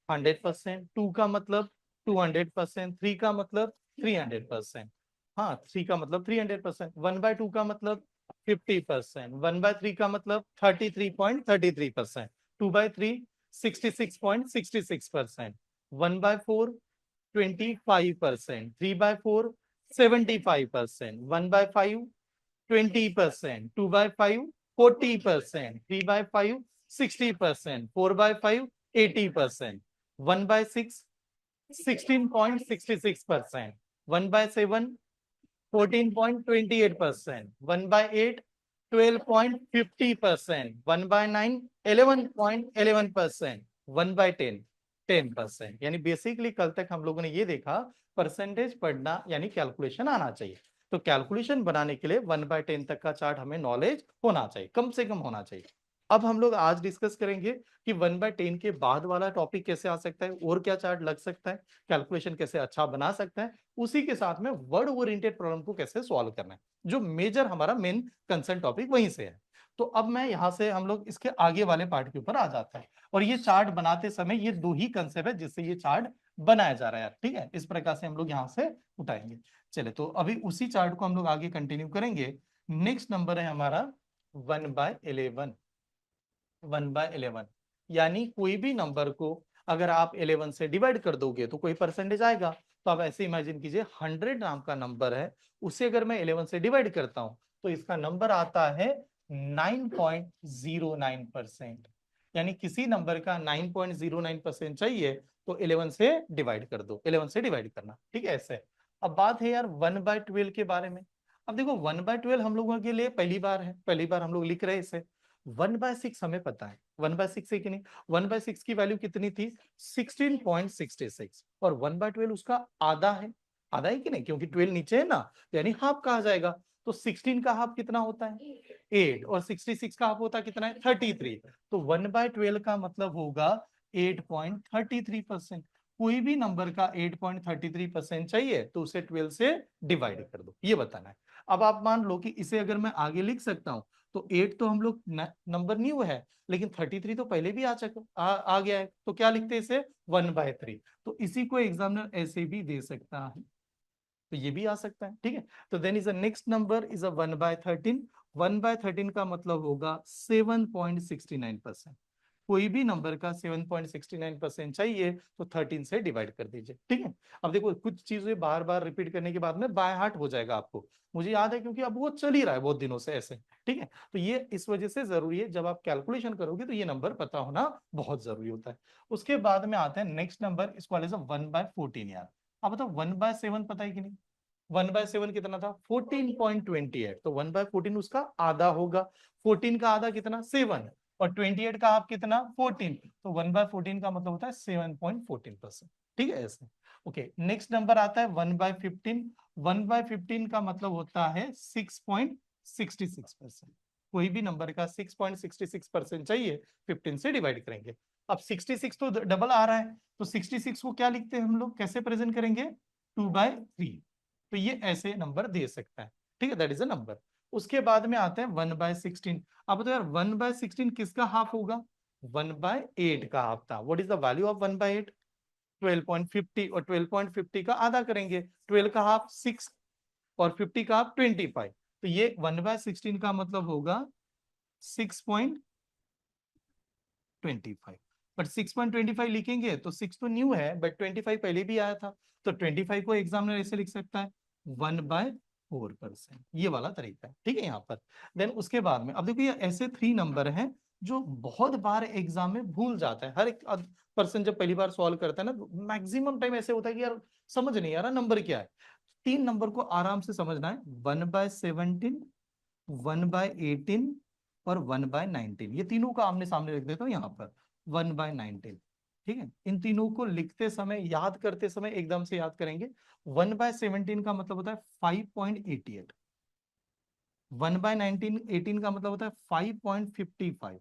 100%, 2 का मतलब 200%, 3 का मतलब 300%। हाँ, 3 का मतलब 300%, 1/2 का मतलब 50%, 1/3 का मतलब 33.33%, 2/3 66.66%, 1/4 25%, 3/4 75%, 1/5 20%, 2/5 40%, 3/5 60%, 4/5 80%, 1/6 16.66%, 1/7 14.28%, 1/8 12.50%, 1/9 11.11%, 1/10 10%। यानी बेसिकली कल तक हम लोगों ने ये देखा, परसेंटेज पढ़ना यानी कैलकुलेशन आना चाहिए। तो कैलकुलेशन बनाने के लिए 1/10 तक का चार्ट हमें नॉलेज होना चाहिए, कम से कम होना चाहिए। अब हम लोग आज डिस्कस करेंगे कि 1/10 के बाद वाला टॉपिक कैसे आ सकता है, और क्या चार्ट लग सकता है, कैलकुलेशन कैसे अच्छा बना सकता है, उसी के साथ में वर्ड ओरिएंटेड प्रॉब्लम को कैसे सॉल्व करना है, जो मेजर हमारा मेन कंसर्न टॉपिक वहीं से है। तो अब मैं यहां से हम लोग इसके आगे वाले पार्ट के ऊपर आ जाता है। और ये चार्ट बनाते समय ये दो ही कंसेप्ट है जिससे ये चार्ट बनाया जा रहा है। ठीक है, इस प्रकार से हम लोग यहाँ से उठाएंगे। चले, तो अभी उसी चार्ट को हम लोग आगे कंटिन्यू करेंगे। नेक्स्ट नंबर है हमारा 1/11। 1/11 यानी कोई भी नंबर को अगर आप 11 से डिवाइड कर दोगे तो कोई परसेंटेज आएगा। तो आप ऐसे इमेजिन कीजिए, 100 नाम का नंबर है, उसे अगर मैं 11 से डिवाइड करता हूं तो इसका नंबर आता है 9.09%। यानी किसी नंबर का 9.09% चाहिए तो 11 से डिवाइड कर दो, 11 से डिवाइड करना। ठीक है, ऐसे। अब बात है यार 1/12 के बारे में। अब देखो 1/12 हम लोगों के लिए पहली बार है, पहली बार हम लोग लिख रहे हैं इसे। 1/6 हमें पता है, 1/6 है कि नहीं। 1/6 की वैल्यू कितनी थी, 16.66, और 1/12 उसका आधा है। आधा है कि नहीं, क्योंकि 12 नीचे है ना, तो यानी हाफ कहा जाएगा। तो 16 का हाफ कितना होता है, 8, और 66 का हाफ होता है कितना है, 33। तो 1/12 का मतलब होगा 8.33%। कोई भी नंबर का 8.33% चाहिए तो उसे 12 से डिवाइड कर दो, ये बताना है। अब आप मान लो कि इसे अगर मैं आगे लिख सकता हूं, तो 8 तो हम लोग नंबर न्यू है, लेकिन 33 तो पहले भी आ गया है, तो क्या लिखते हैं इसे, 1/3। तो इसी को एग्जामिनर ऐसे भी दे सकता है, तो ये भी आ सकता है। ठीक है, तो then is a next number is a 1/13। 1/13 का मतलब होगा 7.69%। कोई भी नंबर का 7.69% चाहिए तो 13 से डिवाइड कर दीजिए। ठीक है, अब देखो कुछ चीजें बार बार रिपीट करने के बाद में बाय हार्ट हो जाएगा आपको, मुझे याद है क्योंकि अब वो चल ही रहा है बहुत दिनों से ऐसे। ठीक है, तो ये इस वजह से जरूरी है, जब आप कैलकुलेशन करोगे तो ये नंबर पता होना बहुत जरूरी होता है। उसके बाद में आते हैं नेक्स्ट नंबर, इसको 1/14 यार। अब बताओ 1/7 पता है कि नहीं। 1/7 कितना था, 14.28, तो 1/14 उसका आधा होगा। 14 का आधा कितना, 7, और 28 का हाफ कितना 14, तो 1/14 का मतलब होता है 7.14%। ठीक है ऐसे। ओके नेक्स्ट नंबर आता है 1/15। 1/15 का मतलब होता है 6.66%। कोई भी नंबर का 6.66% चाहिए 15 से डिवाइड करेंगे। अब 66 तो डबल आ रहा है, तो 66 को क्या लिखते हैं हम लोग, कैसे प्रेजेंट करेंगे, 2/3। तो ये ऐसे नंबर दे सकता है। ठीक है दैट इज अ नंबर। उसके बाद में आता है 1/16। अब बताओ यार 1/16 किसका हाफ होगा, 1/8 का हाफ था। What is the value of 1/8, 12.50, और 12.50 का आधा करेंगे, 12 का हाफ 6 और 50 का हाफ 25। तो ये 1/16 का मतलब होगा 6.25। बट 6.25 लिखेंगे तो 6 तो न्यू है, बट 25 पहले भी आया था, तो 25 को एग्जामिनर ऐसे लिख सकता है 1/4%। ये वाला तरीका है। ठीक है यहाँ पर। देन उसके बाद में अब देखो ये ऐसे 3 नंबर हैं जो बहुत बार एग्जाम में भूल जाता है। हर एक पर्सन जब पहली बार सॉल्व करता है ना, मैक्सिमम टाइम ऐसे होता है कि यार समझ नहीं आ रहा नंबर क्या है। 3 नंबर को आराम से समझना है, 1/17, 1/18 और 1/19। ये तीनों का आमने सामने रख देता हूँ यहाँ पर, 1/19। ठीक है, इन तीनों को लिखते समय याद करते समय एकदम से याद करेंगे। 1/17 का मतलब होता है 5.88। 1/19 18 का मतलब होता है 5.55,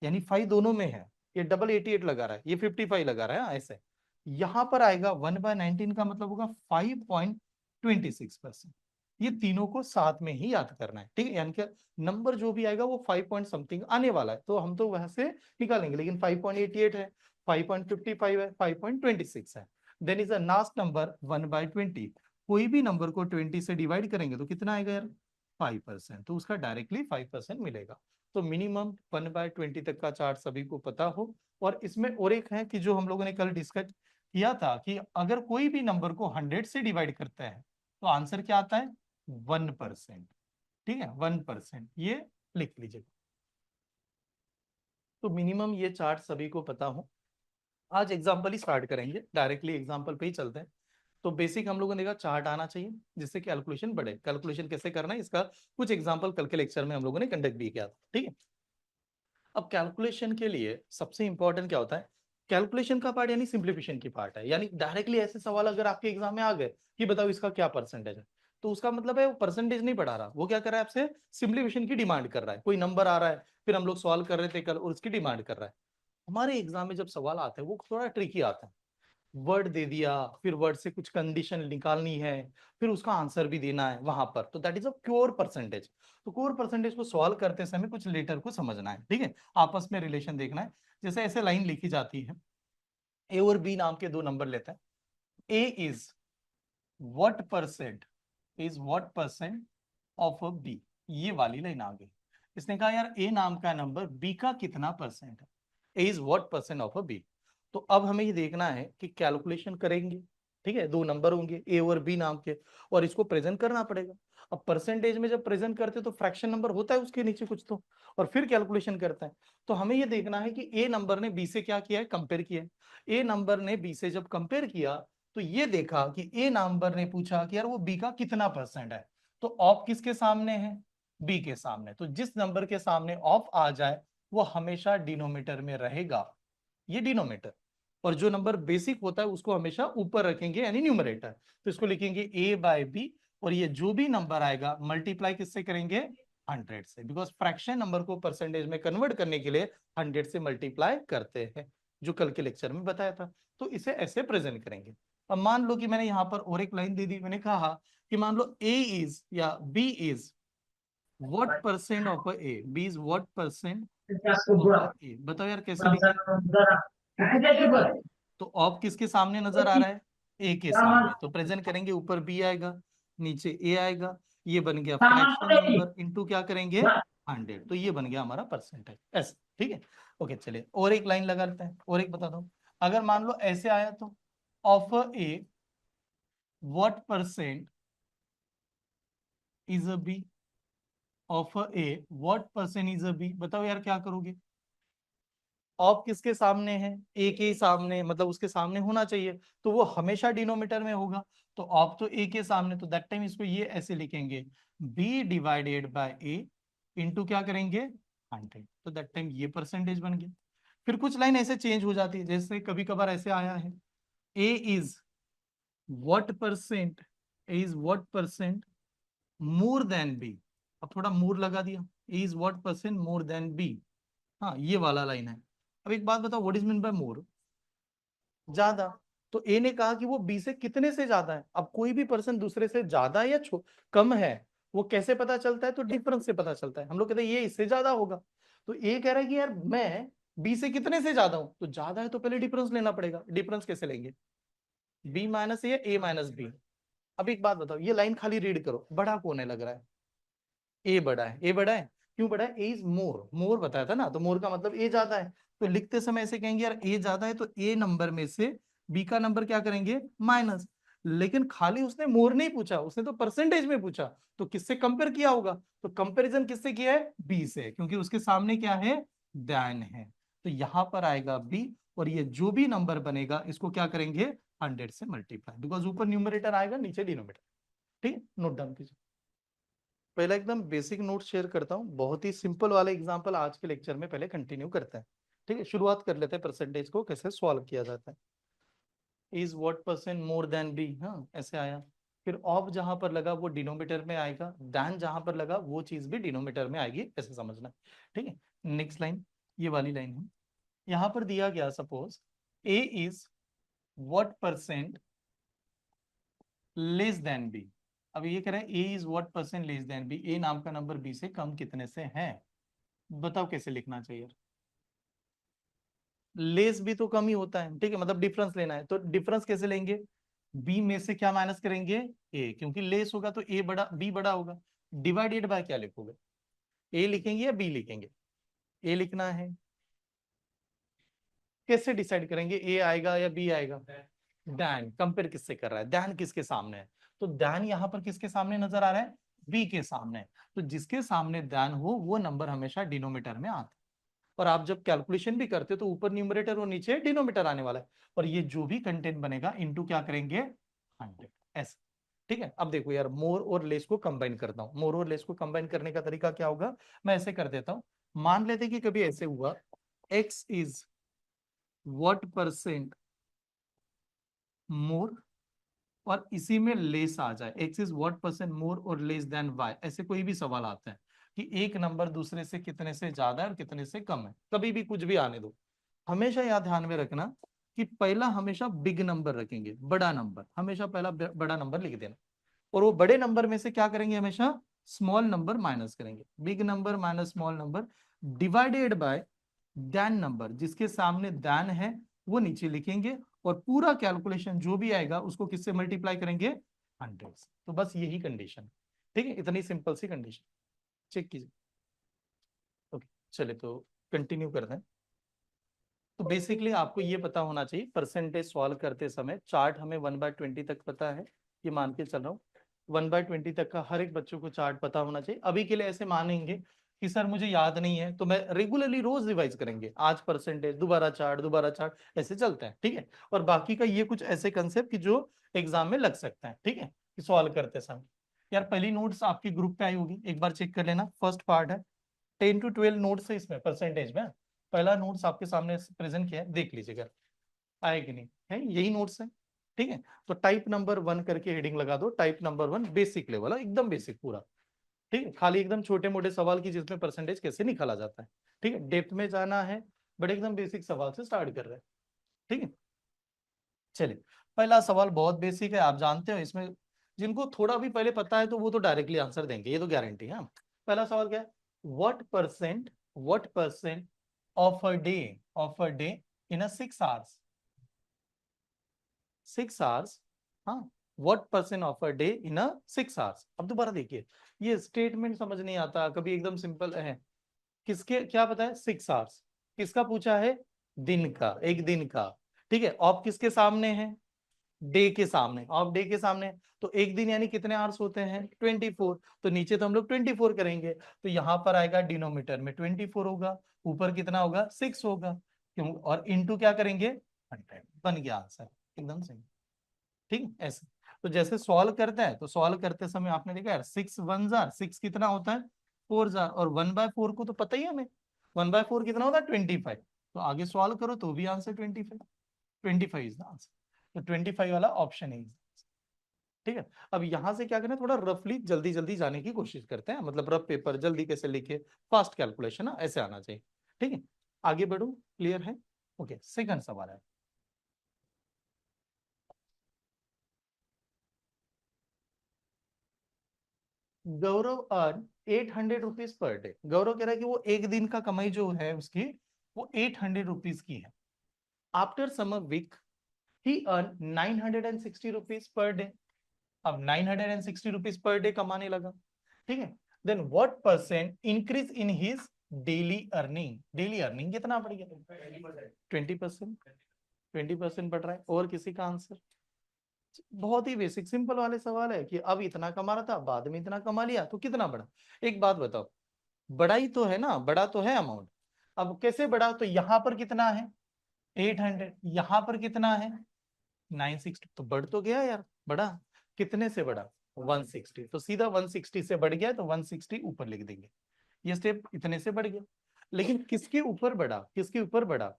यानी 5 दोनों में है। ये डबल 88 लगा रहा है, ये 55 लगा रहा है, हाँ, ऐसे। यहां पर आएगा 1/19 का मतलब होगा 5.26%। ये तीनों को साथ में ही याद करना है। ठीक है, यानी कि नंबर जो भी आएगा वो 5 पॉइंट समथिंग आने वाला है, तो हम तो वहां से निकालेंगे। लेकिन 5.88 है, 5.55 है, 5.26 है। Then is a last number 1/20। कोई भी नंबर को 20 से डिवाइड करेंगे तो कितना आएगा यार, 5%। तो उसका डायरेक्टली 5% मिलेगा। तो मिनिमम 1/20 तक का चार्ट सभी को पता हो। और इसमें और एक है कि जो हम लोगों ने कल डिस्कस किया था कि अगर कोई भी नंबर को 100 से डिवाइड करता है तो आंसर क्या आता है, 1%। ठीक है 1%, ये लिख लीजिए। तो मिनिमम ये चार्ट सभी को पता हो। आज एग्जाम्पल ही स्टार्ट करेंगे, डायरेक्टली एग्जाम्पल पे ही चलते हैं। तो बेसिक हम लोगों ने देखा चार्ट आना चाहिए जिससे कैलकुलेशन बढ़े। कैलकुलेशन कैसे करना है इसका कुछ एग्जाम्पल कल के लेक्चर में हम लोगों ने कंडक्ट भी किया था। ठीक है, अब कैलकुलेशन के लिए सबसे इंपॉर्टेंट क्या होता है, कैलकुलेशन का पार्ट यानी सिंप्लीफिकेशन की पार्ट है। यानी डायरेक्टली ऐसे सवाल अगर आपके एग्जाम में आ गए कि बताओ इसका क्या परसेंटेज है, तो उसका मतलब है वो परसेंटेज नहीं पढ़ा रहा, वो क्या कर रहा है आपसे, सिंप्लीफिकेशन की डिमांड कर रहा है। कोई नंबर आ रहा है, फिर हम लोग सॉल्व कर रहे थे कल और उसकी डिमांड कर रहा है। हमारे एग्जाम में जब सवाल आते हैं वो थोड़ा ट्रिकी आता है। वर्ड दे दिया, फिर वर्ड से कुछ कंडीशन निकालनी है, फिर उसका आंसर भी देना है वहां पर, तो that is a pure percentage. तो प्योर परसेंटेज को सॉल्व करते समय कुछ लेटर को समझना है। ठीक है, आपस में रिलेशन देखना है। जैसे ऐसे लाइन लिखी जाती है, ए और बी नाम के दो नंबर लेते हैं। A is what percent of a B, ये वाली लाइन आ गई। इसने कहा यार ए नाम का नंबर बी का कितना परसेंट है, A is what percent of a B. तो अब हमें ये देखना है कि कैलकुलेशन करेंगे। ठीक है, दो नंबर होंगे ए और बी नाम के, और इसको प्रेजेंट करना पड़ेगा। अब परसेंटेज में जब प्रेजेंट करते तो फ्रैक्शन नंबर होता है उसके नीचे कुछ तो, और फिर कैलकुलेशन करता है। तो हमें ये देखना है कि ए नंबर ने बी से क्या किया है, कंपेयर किया है। ए नंबर ने बी से जब कंपेयर किया तो ये देखा कि ए नंबर ने पूछा कि यार वो बी का कितना परसेंट है। तो ऑफ किसके सामने है, बी के सामने। तो जिस नंबर के सामने ऑफ आ जाए वो हमेशा डिनोमिनेटर में रहेगा, ये डिनोमिनेटर। और जो नंबर बेसिक होता है उसको हमेशा ऊपर रखेंगे यानी न्यूमरेटर। तो इसको लिखेंगे a/b, और ये जो भी नंबर आएगा मल्टीप्लाई किससे करेंगे, 100 से, बिकॉज फ्रैक्शन नंबर को परसेंटेज में कन्वर्ट करने के लिए 100 से मल्टीप्लाई करते हैं, जो कल के लेक्चर में बताया था। तो इसे ऐसे प्रेजेंट करेंगे। अब मान लो कि मैंने यहां पर और एक लाइन दे दी, मैंने कहा कि मान लो a इज या b is what percent of A, B is what percent of A. बताओ यार कैसे लिखेंगे। तो ऑफ किसके सामने नजर आ रहा है, ए के सामने, तो प्रेजेंट करेंगे ऊपर बी आएगा नीचे ए आएगा। ये बन गया फ्रैक्शन नंबर इनटू क्या करेंगे, 100। तो ये बन गया हमारा परसेंटेज ऐसे। ठीक है, ओके चलिए और एक लाइन लगा लेते हैं, और एक बता दो। अगर मान लो ऐसे आया तो of A what percent is a B, of A what percent is a B. बताओ यार क्या करोगे, ऑफ किसके सामने है, ए के सामने, मतलब उसके सामने होना चाहिए, तो वो हमेशा डिनोमिनेटर में होगा। तो ऑफ तो ए के सामने, तो दैट टाइम इसको ये ऐसे लिखेंगे, B divided by A into क्या करेंगे 100, तो दैट टाइम ये परसेंटेज बन गया। फिर कुछ लाइन ऐसे चेंज हो जाती है, जैसे कभी कभार ऐसे आया है, A is what percent, A is what percent more than B. अब थोड़ा मोर लगा दिया, A is what percent more than B. हाँ, ये वाला लाइन है। अब एक बात बताओ, what is mean by more? ज्यादा। तो ए ने कहा कि वो बी से कितने से ज्यादा है। अब कोई भी पर्सन दूसरे से ज्यादा या कम है, वो कैसे पता चलता है? तो डिफरेंस से पता चलता है। हम लोग कहते हैं ये इससे ज्यादा होगा, तो ए कह रहा है कि यार मैं बी से कितने से ज्यादा हूं, तो ज्यादा है तो पहले डिफरेंस लेना पड़ेगा। डिफरेंस कैसे लेंगे? बी माइनस ए माइनस बी। अब एक बात बताओ, ये लाइन खाली रीड करो, बड़ा कौन है लग रहा है? ए बड़ा है। ए बड़ा है, क्यों बड़ा है? ए इज मोर, मोर बताया था ना, तो मोर का मतलब ए ज्यादा है। तो लिखते समय ऐसे कहेंगे यार ए ज्यादा है, तो ए नंबर में से बी का नंबर क्या करेंगे? माइनस। लेकिन खाली उसने मोर नहीं पूछा, उसने तो परसेंटेज में पूछा। तो किससे कंपेयर किया होगा? तो कंपैरिजन किससे किया है? बी से, क्योंकि उसके सामने क्या है? दैन है। तो यहां पर आएगा बी, और ये जो भी नंबर बनेगा इसको क्या करेंगे? 100 से मल्टीप्लाई, बिकॉज ऊपर न्यूमरेटर आएगा, नीचे डिनोमिनेटर। ठीक है, नोट डाउन कीजिए। पहला एकदम बेसिक नोट शेयर करता हूँ, बहुत ही सिंपल वाला एग्जांपल आज के लेक्चर में पहले कंटिन्यू करते हैं। ठीक है, शुरुआत कर लेते हैं परसेंटेज को कैसे सॉल्व किया जाता है। Is what percent more than B, हाँ ऐसे आया। फिर ऑफ जहां पर लगा वो डिनोमिनेटर में आएगा, दैन जहां पर लगा वो चीज भी डिनोमिनेटर में आएगी, ऐसे समझना। ठीक है, नेक्स्ट लाइन, ये वाली लाइन है। यहां पर दिया गया suppose A is what percent less than B. अब ये कह रहे हैं A is what percent less than B, A नाम का नंबर बी से कम कितने से है। बताओ कैसे लिखना चाहिए? लेस भी तो कम ही होता है, ठीक है, मतलब डिफरेंस लेना है, तो डिफरेंस कैसे लेंगे? बी में से क्या माइनस करेंगे? ए, क्योंकि लेस होगा तो ए बड़ा, बी बड़ा होगा। डिवाइडेड बाय क्या लिखोगे? ए लिखेंगे या बी लिखेंगे? ए लिखना है। कैसे डिसाइड करेंगे ए आएगा या बी आएगा? डैन कंपेयर किससे कर रहा है? डैन किसके सामने है? तो डैन यहां पर किसके सामने नजर आ रहा है? बी के सामने। तो जिसके सामने डैन हो वो नंबर हमेशा डिनोमिनेटर में आता है। और आप जब कैलकुलेशन भी करते हो तो ऊपर न्यूमरेटर और नीचे डिनोमिनेटर आने वाला है, और ये जो भी कंटेंट बनेगा इनटू क्या करेंगे? 100, ऐसे। ठीक है, अब देखो यार, मोर और लेस को कंबाइन करता हूं। मोर और लेस को कंबाइन करने का तरीका क्या होगा? मैं ऐसे कर देता हूं। मान लेते कि कभी ऐसे हुआ, x इज व्हाट परसेंट मोर, और इसी में लेस आ जाए, x इज व्हाट परसेंट मोर और लेस देन y, ऐसे कोई भी सवाल आता है कि एक नंबर दूसरे से कितने से ज्यादा है और कितने से कम है, कभी भी कुछ भी आने दो, हमेशा याद ध्यान में रखना कि पहला हमेशा बिग नंबर रखेंगे, बड़ा नंबर हमेशा पहला बड़ा नंबर लिख देना, और वो बड़े नंबर में से क्या करेंगे? हमेशा स्मॉल नंबर माइनस करेंगे। Big number minus small number divided by then number, जिसके सामने दैन है वो नीचे लिखेंगे, और पूरा कैलकुलेशन जो भी आएगा उसको किससे मल्टीप्लाई करेंगे? 100 से। तो बस यही कंडीशन। ठीक है, इतनी सिंपल सी कंडीशन। चेक कीजिए। ओके, चले तो कंटिन्यू करते हैं। तो बेसिकली आपको ये पता होना चाहिए, परसेंटेज सॉल्व करते समय चार्ट हमें 1/20 तक पता है, ये मान के चल रहा हूँ। 1/20 तक का हर एक बच्चों को चार्ट पता होना चाहिए। अभी के लिए ऐसे मानेंगे कि सर मुझे याद नहीं है, तो मैं रेगुलरली रोज रिवाइज करेंगे, आज परसेंटेज, दोबारा चार्ट, ऐसे चलते हैं। ठीक है, और बाकी का ये कुछ ऐसे कंसेप्ट कि जो एग्जाम में लग सकता है। ठीक है, कि सॉल्व करते समय। यार पहली नोट्स आपकी ग्रुप पे आई होगी, एक बार चेक कर लेना, फर्स्ट पार्ट है। 10 to 12 नोट्स है इसमें परसेंटेज में। पहला नोट्स आपके सामने प्रेजेंट किया है, देख लीजिएगा आए कि नहीं, है यही नोट्स है। ठीक है, तो टाइप नंबर 1 करके हेडिंग लगा दो, टाइप नंबर 1 बेसिक लेवल है, एकदम बेसिक पूरा। ठीक है, खाली एकदम छोटे मोटे सवाल की जिसमें परसेंटेज कैसे निकाला जाता है। ठीक है, डेप्थ में जाना है, बट एकदम बेसिक सवाल से स्टार्ट कर रहे हैं। ठीक है, चलिए। पहला सवाल बहुत बेसिक है, आप जानते हो इसमें, जिनको थोड़ा भी पहले पता है तो वो तो डायरेक्टली आंसर देंगे, ये तो गारंटी है। पहला सवाल क्या है? What percent of a day in a 6 hours, 6 hours, हाँ, what percent of a day in a 6 hours. अब दोबारा देखिए, ये स्टेटमेंट समझ नहीं आता कभी, एकदम सिंपल है। किसके क्या पता है? 6 आवर्स। किसका पूछा है? दिन का, एक दिन का। ठीक है, ऑफ किसके सामने है? डे के सामने, ऑफ डे के सामने। तो एक दिन यानी कितने आवर्स होते हैं? 24। तो नीचे तो हम लोग 24 करेंगे, तो यहां पर आएगा डिनोमिनेटर में 24 होगा, ऊपर कितना होगा? 6 होगा, क्यों? और इंटू क्या करेंगे? 100, बन गया आंसर, एकदम सही। ठीक है, ऐसे। तो जैसे सॉल्व करते हैं, तो सॉल्व करते समय आपने देखा यार, 6 1 जार 6 कितना होता है? 4 जार, और 1/4 को तो पता ही है हमें, 1/4 कितना होता है 25। तो आगे सॉल्व करो तो भी आंसर 25। 25 is the answer. तो 25 वाला ऑप्शन है। ठीक है। अब यहां से क्या करना है, थोड़ा रफली जल्दी जल्दी जाने की कोशिश करते हैं, मतलब रफ पेपर जल्दी कैसे लिखे, फास्ट कैलकुलेशन ना ऐसे आना चाहिए। ठीक है, आगे बढ़ो। क्लियर है? ओके, सेकंड सवाल है। गौरव अर्न 800 रुपीज पर डे। गौरव कह रहा है कि वो एक दिन का कमाई जो है उसकी, वो 800 रुपीज की है। After summer week he earn 960 rupees per day. अब 960 रुपीज पर डे कमाने लगा। ठीक है, then what percent increase in his daily earning. Daily earning कितना बढ़ गया? 20%। 20% बढ़ रहा है। और किसी का आंसर? बहुत ही बेसिक सिंपल वाले सवाल है कि अब इतना कमा रहा था, बाद में इतना कमा लिया, तो कितना बढ़ा। एक बात बताओ, बड़ा ही तो है ना, बड़ा तो है अमाउंट। अब कैसे बढ़ा, तो यहां पर कितना है 800, यहां पर कितना है 960, तो बढ़ तो गया यार। बढ़ा कितने से बढ़ा? 160। तो सीधा 160 से बढ़ गया, तो 160 ऊपर लिख देंगे। ये स्टेप इतने से बढ़ गया। लेकिन किसके ऊपर बढ़ा, किसके ऊपर बढ़ा?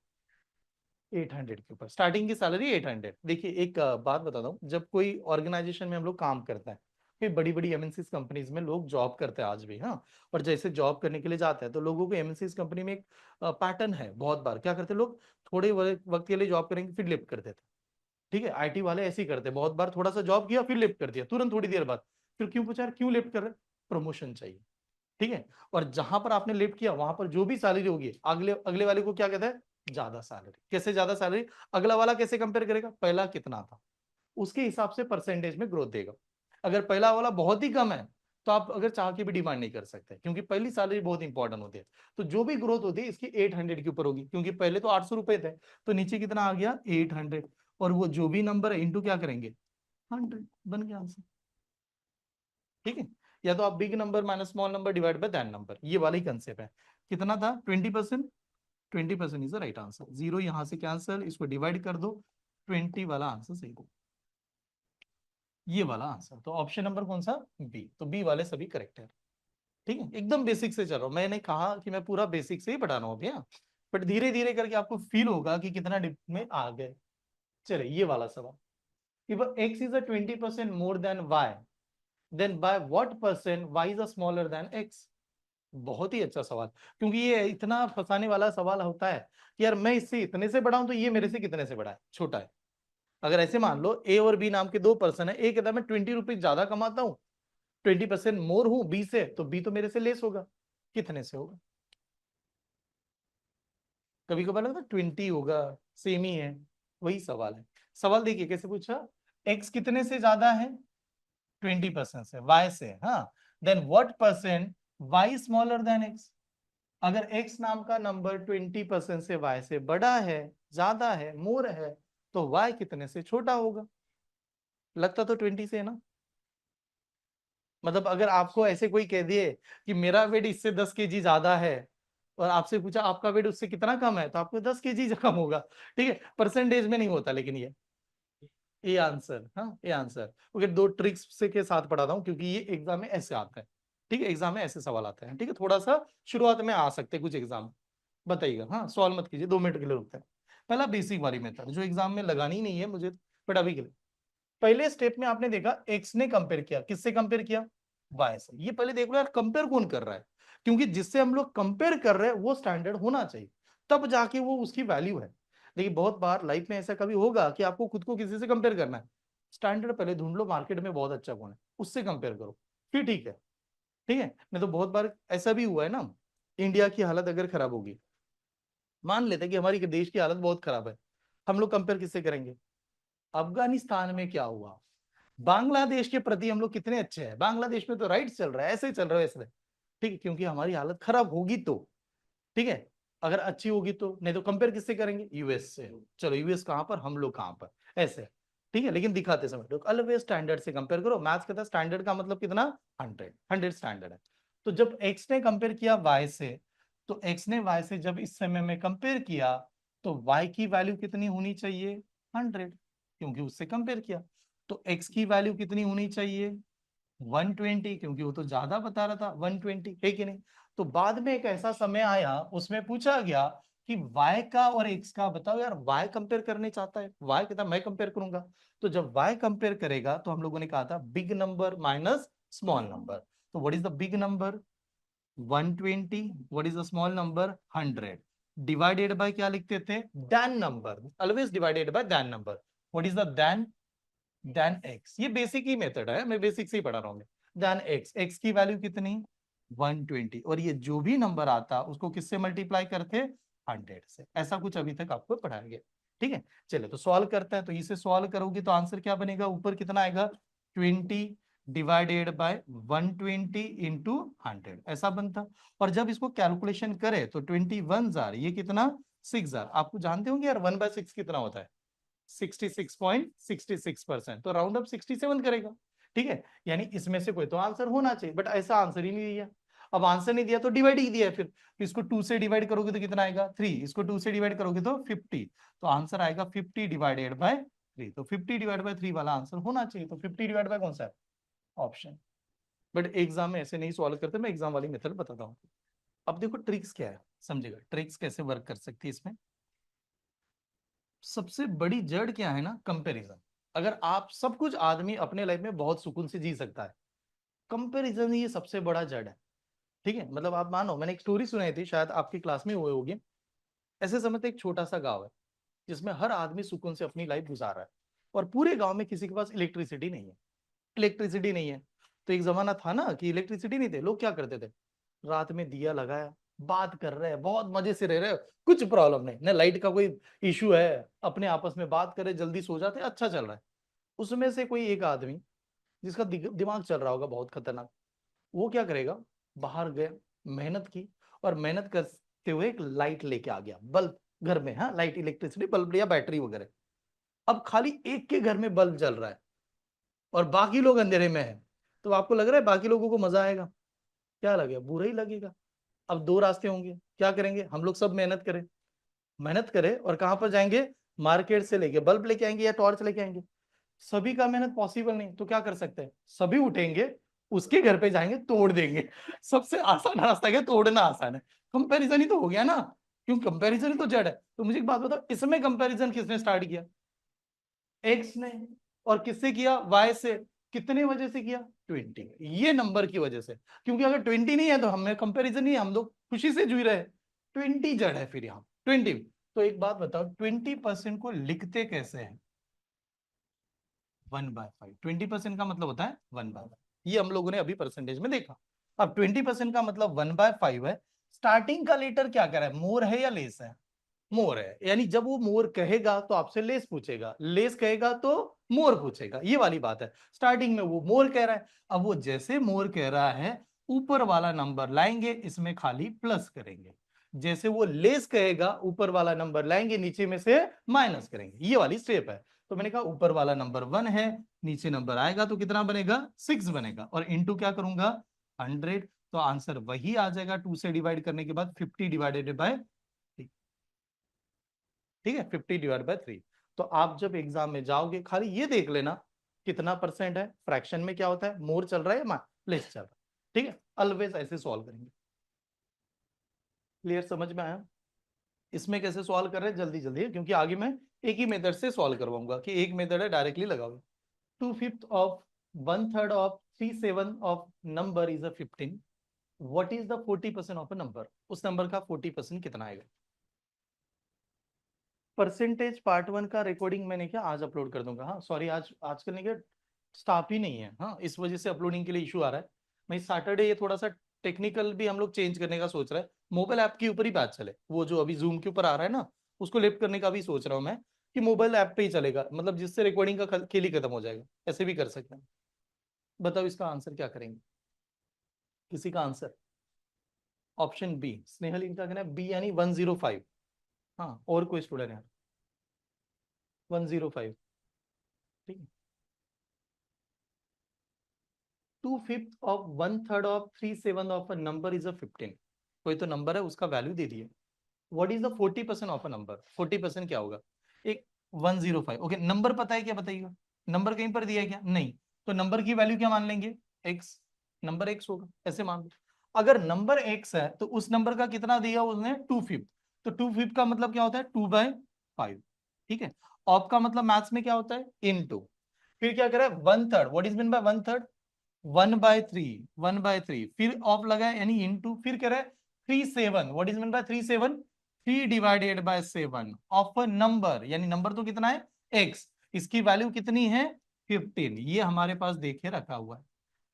800 के ऊपर। स्टार्टिंग की सैलरी 800। देखिए एक बात बताता हूँ, जब कोई ऑर्गेनाइजेशन में हम लोग काम करते हैं, फिर बड़ी बड़ी एमएनसी कंपनीज में लोग जॉब करते हैं आज भी, हाँ। और जैसे जॉब करने के लिए जाते हैं तो लोगों को एमएनसी कंपनी में एक पैटर्न है, बहुत बार क्या करते हैं लोग, थोड़े वक्त के लिए जॉब करेंगे फिर लिफ्ट कर देते हैं। ठीक है, आईटी वाले ऐसे ही करते हैं, बहुत बार थोड़ा सा जॉब किया फिर लिफ्ट कर दिया तुरंत थोड़ी देर बाद। फिर क्यों पूछा यार, क्यों लिफ्ट कर रहे? प्रमोशन चाहिए। ठीक है, और जहां पर आपने लिफ्ट किया वहां पर जो भी सैलरी होगी, अगले अगले वाले को क्या कहते हैं, ज्यादा सैलरी। कैसे ज्यादा सैलरी? अगला वाला कैसे कंपेयर करेगा, पहला कितना था उसके हिसाब से परसेंटेज में ग्रोथ देगा। अगर पहला वाला बहुत ही कम है, तो आप अगर चाह के भी डिमांड नहीं कर सकते, क्योंकि पहली सैलरी बहुत इंपॉर्टेंट होती है। तो जो भी ग्रोथ होती है इसकी 800 के ऊपर होगी, क्योंकि पहले तो 800 रुपए थे, तो नीचे कितना आ गया 800। और वो जो भी नंबर है इंटू क्या करेंगे, 100, बन गया आंसर। ठीक है, या तो आप big number minus small number divide by that number, ये वाला ही कंसेप्ट है। कितना था 20%। 20% is the right answer. Zero यहां से कैंसिल, इसको डिवाइड कर दो, 20 वाला आंसर सही हो, ये वाला आंसर। तो ऑप्शन नंबर कौन सा, बी। तो बी वाले सभी करेक्ट है। ठीक है, एकदम बेसिक से चल रहा हूं, मैंने कहा कि मैं पूरा बेसिक से ही पढ़ा रहा हूँ भैया, बट धीरे धीरे करके आपको फील होगा कि कितना डिप में आ गए। चले ये वाला सवाल, if x is a 20% more than y, then by what percent y is a smaller than x। बहुत ही अच्छा सवाल, क्योंकि ये इतना फंसाने वाला सवाल होता है कि यार मैं इससे इतने से बड़ा हूं, तो ये मेरे से कितने से बड़ा है, छोटा है। अगर ऐसे मान लो ए और बी नाम के दो पर्सन है, ए कहता है मैं 20 रुपीज ज्यादा कमाता हूँ, 20% मोर हूं बी से, तो बी तो मेरे से लेस होगा। कितने से होगा? कभी कभार लगता है 20 होगा, सेम ही है। वही सवाल है। सवाल देखिए कैसे पूछा, एक्स कितने से ज्यादा है, 20% से, वाई से, हाँ। Then what percent Y smaller than X. अगर x नाम का नंबर 20% से y से बड़ा है, ज्यादा है, मोर है, तो y कितने से छोटा होगा? लगता तो 20 से है ना। मतलब अगर आपको ऐसे कोई कह दिए कि मेरा वेट इससे 10 kg ज्यादा है, और आपसे पूछा आपका वेट उससे कितना कम है, तो आपको 10 kg कम होगा। ठीक है, परसेंटेज में नहीं होता, लेकिन ये आंसर, हाँ ये आंसर। ओके, दो ट्रिक्स से के साथ पढ़ाता हूँ, क्योंकि ये एग्जाम में ऐसे आता है। ठीक है, एग्जाम में ऐसे सवाल आते हैं। ठीक है, थोड़ा सा शुरुआत में आ सकते हैं कुछ एग्जाम। बताइएगा, हाँ सॉल्व मत कीजिए, 2 मिनट के लिए रुकते हैं। पहला बेसिक वाली मेथड जो एग्जाम में लगानी नहीं है मुझे, बट अभी के लिए। पहले स्टेप में आपने देखा एक्स ने कंपेयर किया, किससे कंपेयर किया, वाई से। ये पहले देख लो यार कंपेयर कौन कर रहा है, क्योंकि जिससे हम लोग कंपेयर कर रहे हैं वो स्टैंडर्ड होना चाहिए, तब जाके वो उसकी वैल्यू है। देखिए बहुत बार लाइफ में ऐसा कभी होगा कि आपको खुद को किसी से कंपेयर करना है, स्टैंडर्ड पहले ढूंढ लो, मार्केट में बहुत अच्छा कौन है उससे कंपेयर करो, फिर ठीक है। ठीक है, नहीं तो बहुत बार ऐसा भी हुआ है ना, इंडिया की हालत अगर खराब होगी, मान लेते हैं कि हमारी देश की हालत बहुत खराब है, हम लोग कंपेयर किससे करेंगे, अफगानिस्तान में क्या हुआ, बांग्लादेश के प्रति हम लोग कितने अच्छे हैं, बांग्लादेश में तो राइट चल रहा है, ऐसे ही चल रहा है ऐसे। ठीक है, क्योंकि हमारी हालत खराब होगी तो। ठीक है, अगर अच्छी होगी तो, नहीं तो कंपेयर किससे करेंगे, यूएस से। चलो यूएस कहां पर, हम लोग कहां पर, ऐसे। ठीक है, लेकिन दिखाते समय लोग अलवेज स्टैंडर्ड से कंपेयर करो। मैथ्स कहता है स्टैंडर्ड का मतलब कितना, 100, 100 स्टैंडर्ड है। तो जब एक्स ने कंपेयर किया वाई से, तो एक्स ने वाई से जब इस समय में कंपेयर किया, तो वाई की वैल्यू कितनी होनी चाहिए, 100, क्योंकि उससे कंपेयर किया। तो एक्स की वैल्यू कितनी होनी चाहिए, 120, क्योंकि वो तो ज्यादा बता रहा था, 120 है कि नहीं। तो बाद में एक ऐसा समय आया, उसमें पूछा गया कि y का और x का बताओ यार, y कंपेयर करने चाहता है, y कहता मैं कंपेयर करूंगा। तो जब y कंपेयर करेगा तो हम लोगों ने कहा था big number minus small number. तो what is the big number 120, what is the small number 100, divided by क्या लिखते थे, then number, always divided by then number. What is the then x, ये बेसिक ही मेथड है, मैं basic से ही पढ़ा रहा हूँ। दैन एक्स, एक्स की वैल्यू कितनी 120, और ये जो भी नंबर आता उसको किससे मल्टीप्लाई करते 100 से। ऐसा कुछ अभी तक आपको पढ़ाया गया। ठीक है, चलिए तो सॉल्व करते हैं। तो इसे सॉल्व करोगे तो आंसर क्या बनेगा, ऊपर कितना आएगा 20 डिवाइडेड बाय 120 इंटू 100, ऐसा बनता। और जब इसको कैलकुलेशन करे तो 21 ये कितना 6 आपको जानते होंगे यार, 1/6 कितना होता है 66.66%, तो राउंड अप 67 करेगा। ठीक है, यानी इसमें से कोई तो आंसर होना चाहिए, बट ऐसा आंसर ही नहीं दिया। अब आंसर नहीं दिया तो डिवाइड ही दिया है फिर, तो इसको 2 से डिवाइड करोगे तो कितना आएगा 3, इसको 2 से डिवाइड करोगे तो 50, तो आंसर आएगा 50 डिवाइडेड बाय 3। तो 50 डिवाइड बाय 3 वाला आंसर होना चाहिए, तो 50 डिवाइड बाय कौन सा है ऑप्शन। बट एग्जाम में ऐसे नहीं सॉल्व करते, मैं एग्जाम वाली मेथड बताता हूँ। अब देखो ट्रिक्स क्या है, समझेगा ट्रिक्स कैसे वर्क कर सकती है इसमें। सबसे बड़ी जड़ क्या है ना, कंपैरिजन। अगर आप सब कुछ आदमी अपने लाइफ में बहुत सुकून से जी सकता है, कंपैरिजन ही ये सबसे बड़ा जड़ है। ठीक है, मतलब आप मानो, मैंने एक स्टोरी सुनाई थी, शायद आपकी क्लास में हुए होगी। ऐसे समझते एक छोटा सा गांव है जिसमें हर आदमी सुकून से अपनी लाइफ गुजार रहा है, और पूरे गांव में किसी के पास इलेक्ट्रिसिटी नहीं है। इलेक्ट्रिसिटी नहीं है, तो एक जमाना था ना कि इलेक्ट्रिसिटी नहीं थे, लोग क्या करते थे, रात में दिया लगाया, बात कर रहे हैं, बहुत मजे से रह रहे हैं, कुछ प्रॉब्लम नहीं ना, लाइट का कोई इशू है, अपने आपस में बात करे, जल्दी सो जाते, अच्छा चल रहा है। उसमें से कोई एक आदमी जिसका दिमाग चल रहा होगा बहुत खतरनाक, वो क्या करेगा, बाहर गया, मेहनत की, और मेहनत करते हुए एक लाइट लेके आ गया, बल्ब घर में, हाँ लाइट इलेक्ट्रिसिटी बल्ब या बैटरी वगैरह। अब खाली एक के घर में बल्ब जल रहा है और बाकी लोग अंधेरे में है, तो आपको लग रहा है बाकी लोगों को मजा आएगा, क्या लगेगा, बुरा ही लगेगा। अब दो रास्ते होंगे, क्या करेंगे हम लोग, सब मेहनत करें और कहां पर जाएंगे, मार्केट से लेके बल्ब लेके आएंगे या टॉर्च लेके आएंगे। सभी का मेहनत पॉसिबल नहीं, तो क्या कर सकते हैं, सभी उठेंगे, उसके घर पे जाएंगे, तोड़ देंगे। सबसे आसान रास्ता क्या, तोड़ना आसान है, कंपैरिजन ही तो हो गया ना, क्यों कंपैरिजन ही तो जड़ है। तो मुझे एक बात बताओ, इसमें कंपैरिजन किसने स्टार्ट किया, एक्स ने, और किससे किया, वाई से, कितने वजह से किया 20, ये नंबर की वजह से। क्योंकि अगर 20 नहीं है तो हमें कंपैरिजन नहीं है, हम लोग खुशी से जी रहे, 20 जड़ है फिर यहाँ 20। तो एक बात बताओ, 20% को लिखते कैसे हैं, 1/5, 20% का मतलब होता है 1/5, ये हम लोगों ने अभी परसेंटेज में देखा। अब 20% का मतलब 1/5 है। स्टार्टिंग का लेटर क्या कर रहा है, मोर है या लेस है, मोर है, यानी जब वो मोर कहेगा तो आपसे लेस पूछेगा, लेस कहेगा तो मोर पूछेगा, ये वाली बात है। स्टार्टिंग में वो मोर कह रहा है, अब वो जैसे मोर कह रहा है ऊपर वाला नंबर लाएंगे, इसमें खाली प्लस करेंगे, जैसे वो लेस कहेगा ऊपर वाला नंबर लाएंगे, नीचे में से माइनस करेंगे, ये वाली स्टेप है। तो मैंने कहा ऊपर वाला नंबर 1 है, नीचे नंबर आएगा तो कितना बनेगा 6 बनेगा, और इंटू क्या करूंगा 100, तो आंसर वही आ जाएगा 2 से डिवाइड करने के बाद 50 डिवाइडेड बाय, ठीक है 50/3। तो आप जब एग्जाम में जाओगे खाली ये देख लेना कितना परसेंट है, फ्रैक्शन में क्या होता है, मोर चल रहा है या लेस चल रहा है। ठीक है, ऑलवेज ऐसे सॉल्व करेंगे। क्लियर, समझ में आया। इसमें कैसे सॉल्व कर रहे हैं, जल्दी जल्दी है, क्योंकि आगे मैं एक ही मेथड से सॉल्व करवाऊंगा, कि एक मेथड है डायरेक्टली लगाओगे। 2/5 of 1/3 of 3/7 of number is a 15, what is the 40% of a number, उस नंबर का 40% कितना आएगा। परसेंटेज पार्ट 1 का रिकॉर्डिंग मैंने क्या आज अपलोड कर दूंगा, हाँ सॉरी, आज आजकल नहीं क्या, स्टाफ ही नहीं है, हाँ इस वजह से अपलोडिंग के लिए इशू आ रहा है। मैं सैटरडे ये थोड़ा सा टेक्निकल भी हम लोग चेंज करने का सोच रहे हैं, मोबाइल ऐप के ऊपर ही बात चले, वो जो अभी जूम के ऊपर आ रहा है ना, उसको लिफ्ट करने का भी सोच रहा हूँ मैं, कि मोबाइल ऐप पे ही चलेगा, मतलब जिससे रिकॉर्डिंग का खेल ही खत्म हो जाएगा, ऐसे भी कर सकते हैं। बताओ इसका आंसर क्या करेंगे, किसी का आंसर, ऑप्शन बी, स्नेहल इनका कहना है बी यानी 105। हाँ और कोई स्टूडेंट है, 105, ठीक है। 2/5 of 1/3 of 3/7 of a number is अ 15, कोई तो नंबर है उसका वैल्यू दे दिए। What is the 40% of a number, 40% क्या होगा, एक 105, ओके नंबर पता है क्या बताइएगा, नंबर कहीं पर दिया है क्या, नहीं, तो नंबर की वैल्यू क्या मान लेंगे, एक्स, नंबर एक्स होगा, ऐसे मान लो। अगर नंबर x है तो उस नंबर का कितना दिया उसने 2/5, तो 2/5 का मतलब क्या होता है 2/5, ठीक है। ऑफ का मतलब मैथ्स में क्या होता है इनटू, फिर क्या करे 1/3, व्हाट इज मीन बाय 1/3, 1/3, 1/3, फिर ऑफ लगा है यानी इनटू, फिर कह रहा है 3/7, what is mean bye 3/7, 3/7 of a number, यानी नंबर तो कितना है x, इसकी वैल्यू कितनी है 15, ये हमारे पास देखे रखा हुआ है।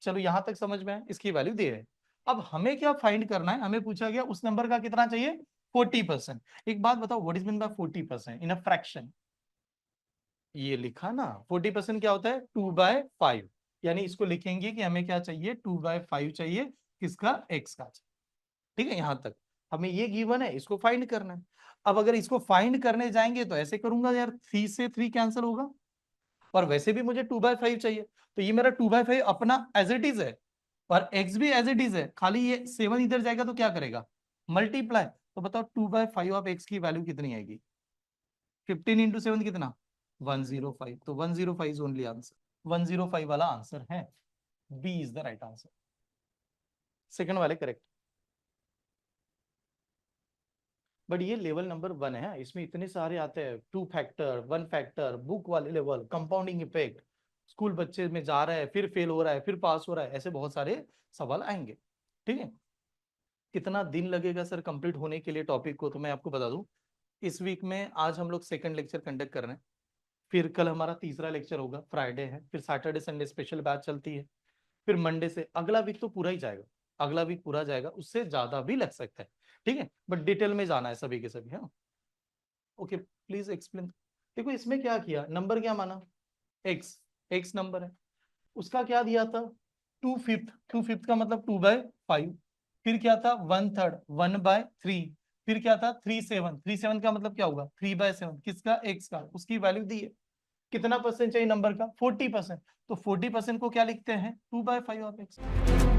चलो यहां तक समझ में है, इसकी वैल्यू दे है। अब हमें क्या फाइंड करना है, हमें पूछा गया उस नंबर का कितना चाहिए 40%। एक बात बताओ what is mean bye 40% in a fraction, ये लिखा ना 40% क्या होता है 2/5, यानी इसको लिखेंगे कि हमें क्या चाहिए 2/5 चाहिए, किसका x का चाहिए, ठीक है। यहां तक हमें ये गिवन है, इसको फाइंड करना है। अब अगर इसको फाइंड करने जाएंगे तो ऐसे करूंगा यार, 3 से 3 कैंसिल होगा, और वैसे भी मुझे 2/5 चाहिए, तो ये मेरा 2/5 अपना एज इट इज है, और x भी एज इट इज है, खाली ये 7 इधर जाएगा तो क्या करेगा मल्टीप्लाई। तो बताओ 2/5 ऑफ x की वैल्यू कितनी आएगी, 15 इंटू 7 कितना 105, तो 105 इज ओनली आंसर, 105 वाला आंसर है, B is the right answer, second वाले करेक्ट। बट ये लेवल नंबर 1 है, इसमें इतने सारे आते हैं, 2 फैक्टर 1 फैक्टर, बुक वाले लेवल, कंपाउंडिंग इफेक्ट, स्कूल बच्चे में जा रहा है फिर फेल हो रहा है फिर पास हो रहा है, ऐसे बहुत सारे सवाल आएंगे, ठीक है। कितना दिन लगेगा सर कंप्लीट होने के लिए टॉपिक को, तो मैं आपको बता दूं, इस वीक में आज हम लोग सेकंड लेक्चर कंडक्ट कर रहे हैं, फिर कल हमारा तीसरा लेक्चर होगा, फ्राइडे है, फिर सैटरडे संडे स्पेशल बैच चलती है, फिर मंडे से अगला वीक तो पूरा ही जाएगा, अगला वीक पूरा जाएगा, उससे ज्यादा भी लग सकता है, ठीक है, बट डिटेल में जाना है सभी के सभी, है। Okay please explain. देखो इसमें क्या किया, नंबर क्या माना एक्स, एक्स नंबर है, उसका क्या दिया था 2/5, 2/5 का मतलब 2/5, फिर क्या था 1/3, 1/3, फिर क्या था 3/7, 3/7 का मतलब क्या होगा 3/7, किसका एक्स का, उसकी वैल्यू दी है, कितना परसेंट चाहिए नंबर का 40%, तो 40% को क्या लिखते हैं 2/5 ऑफ एक्स।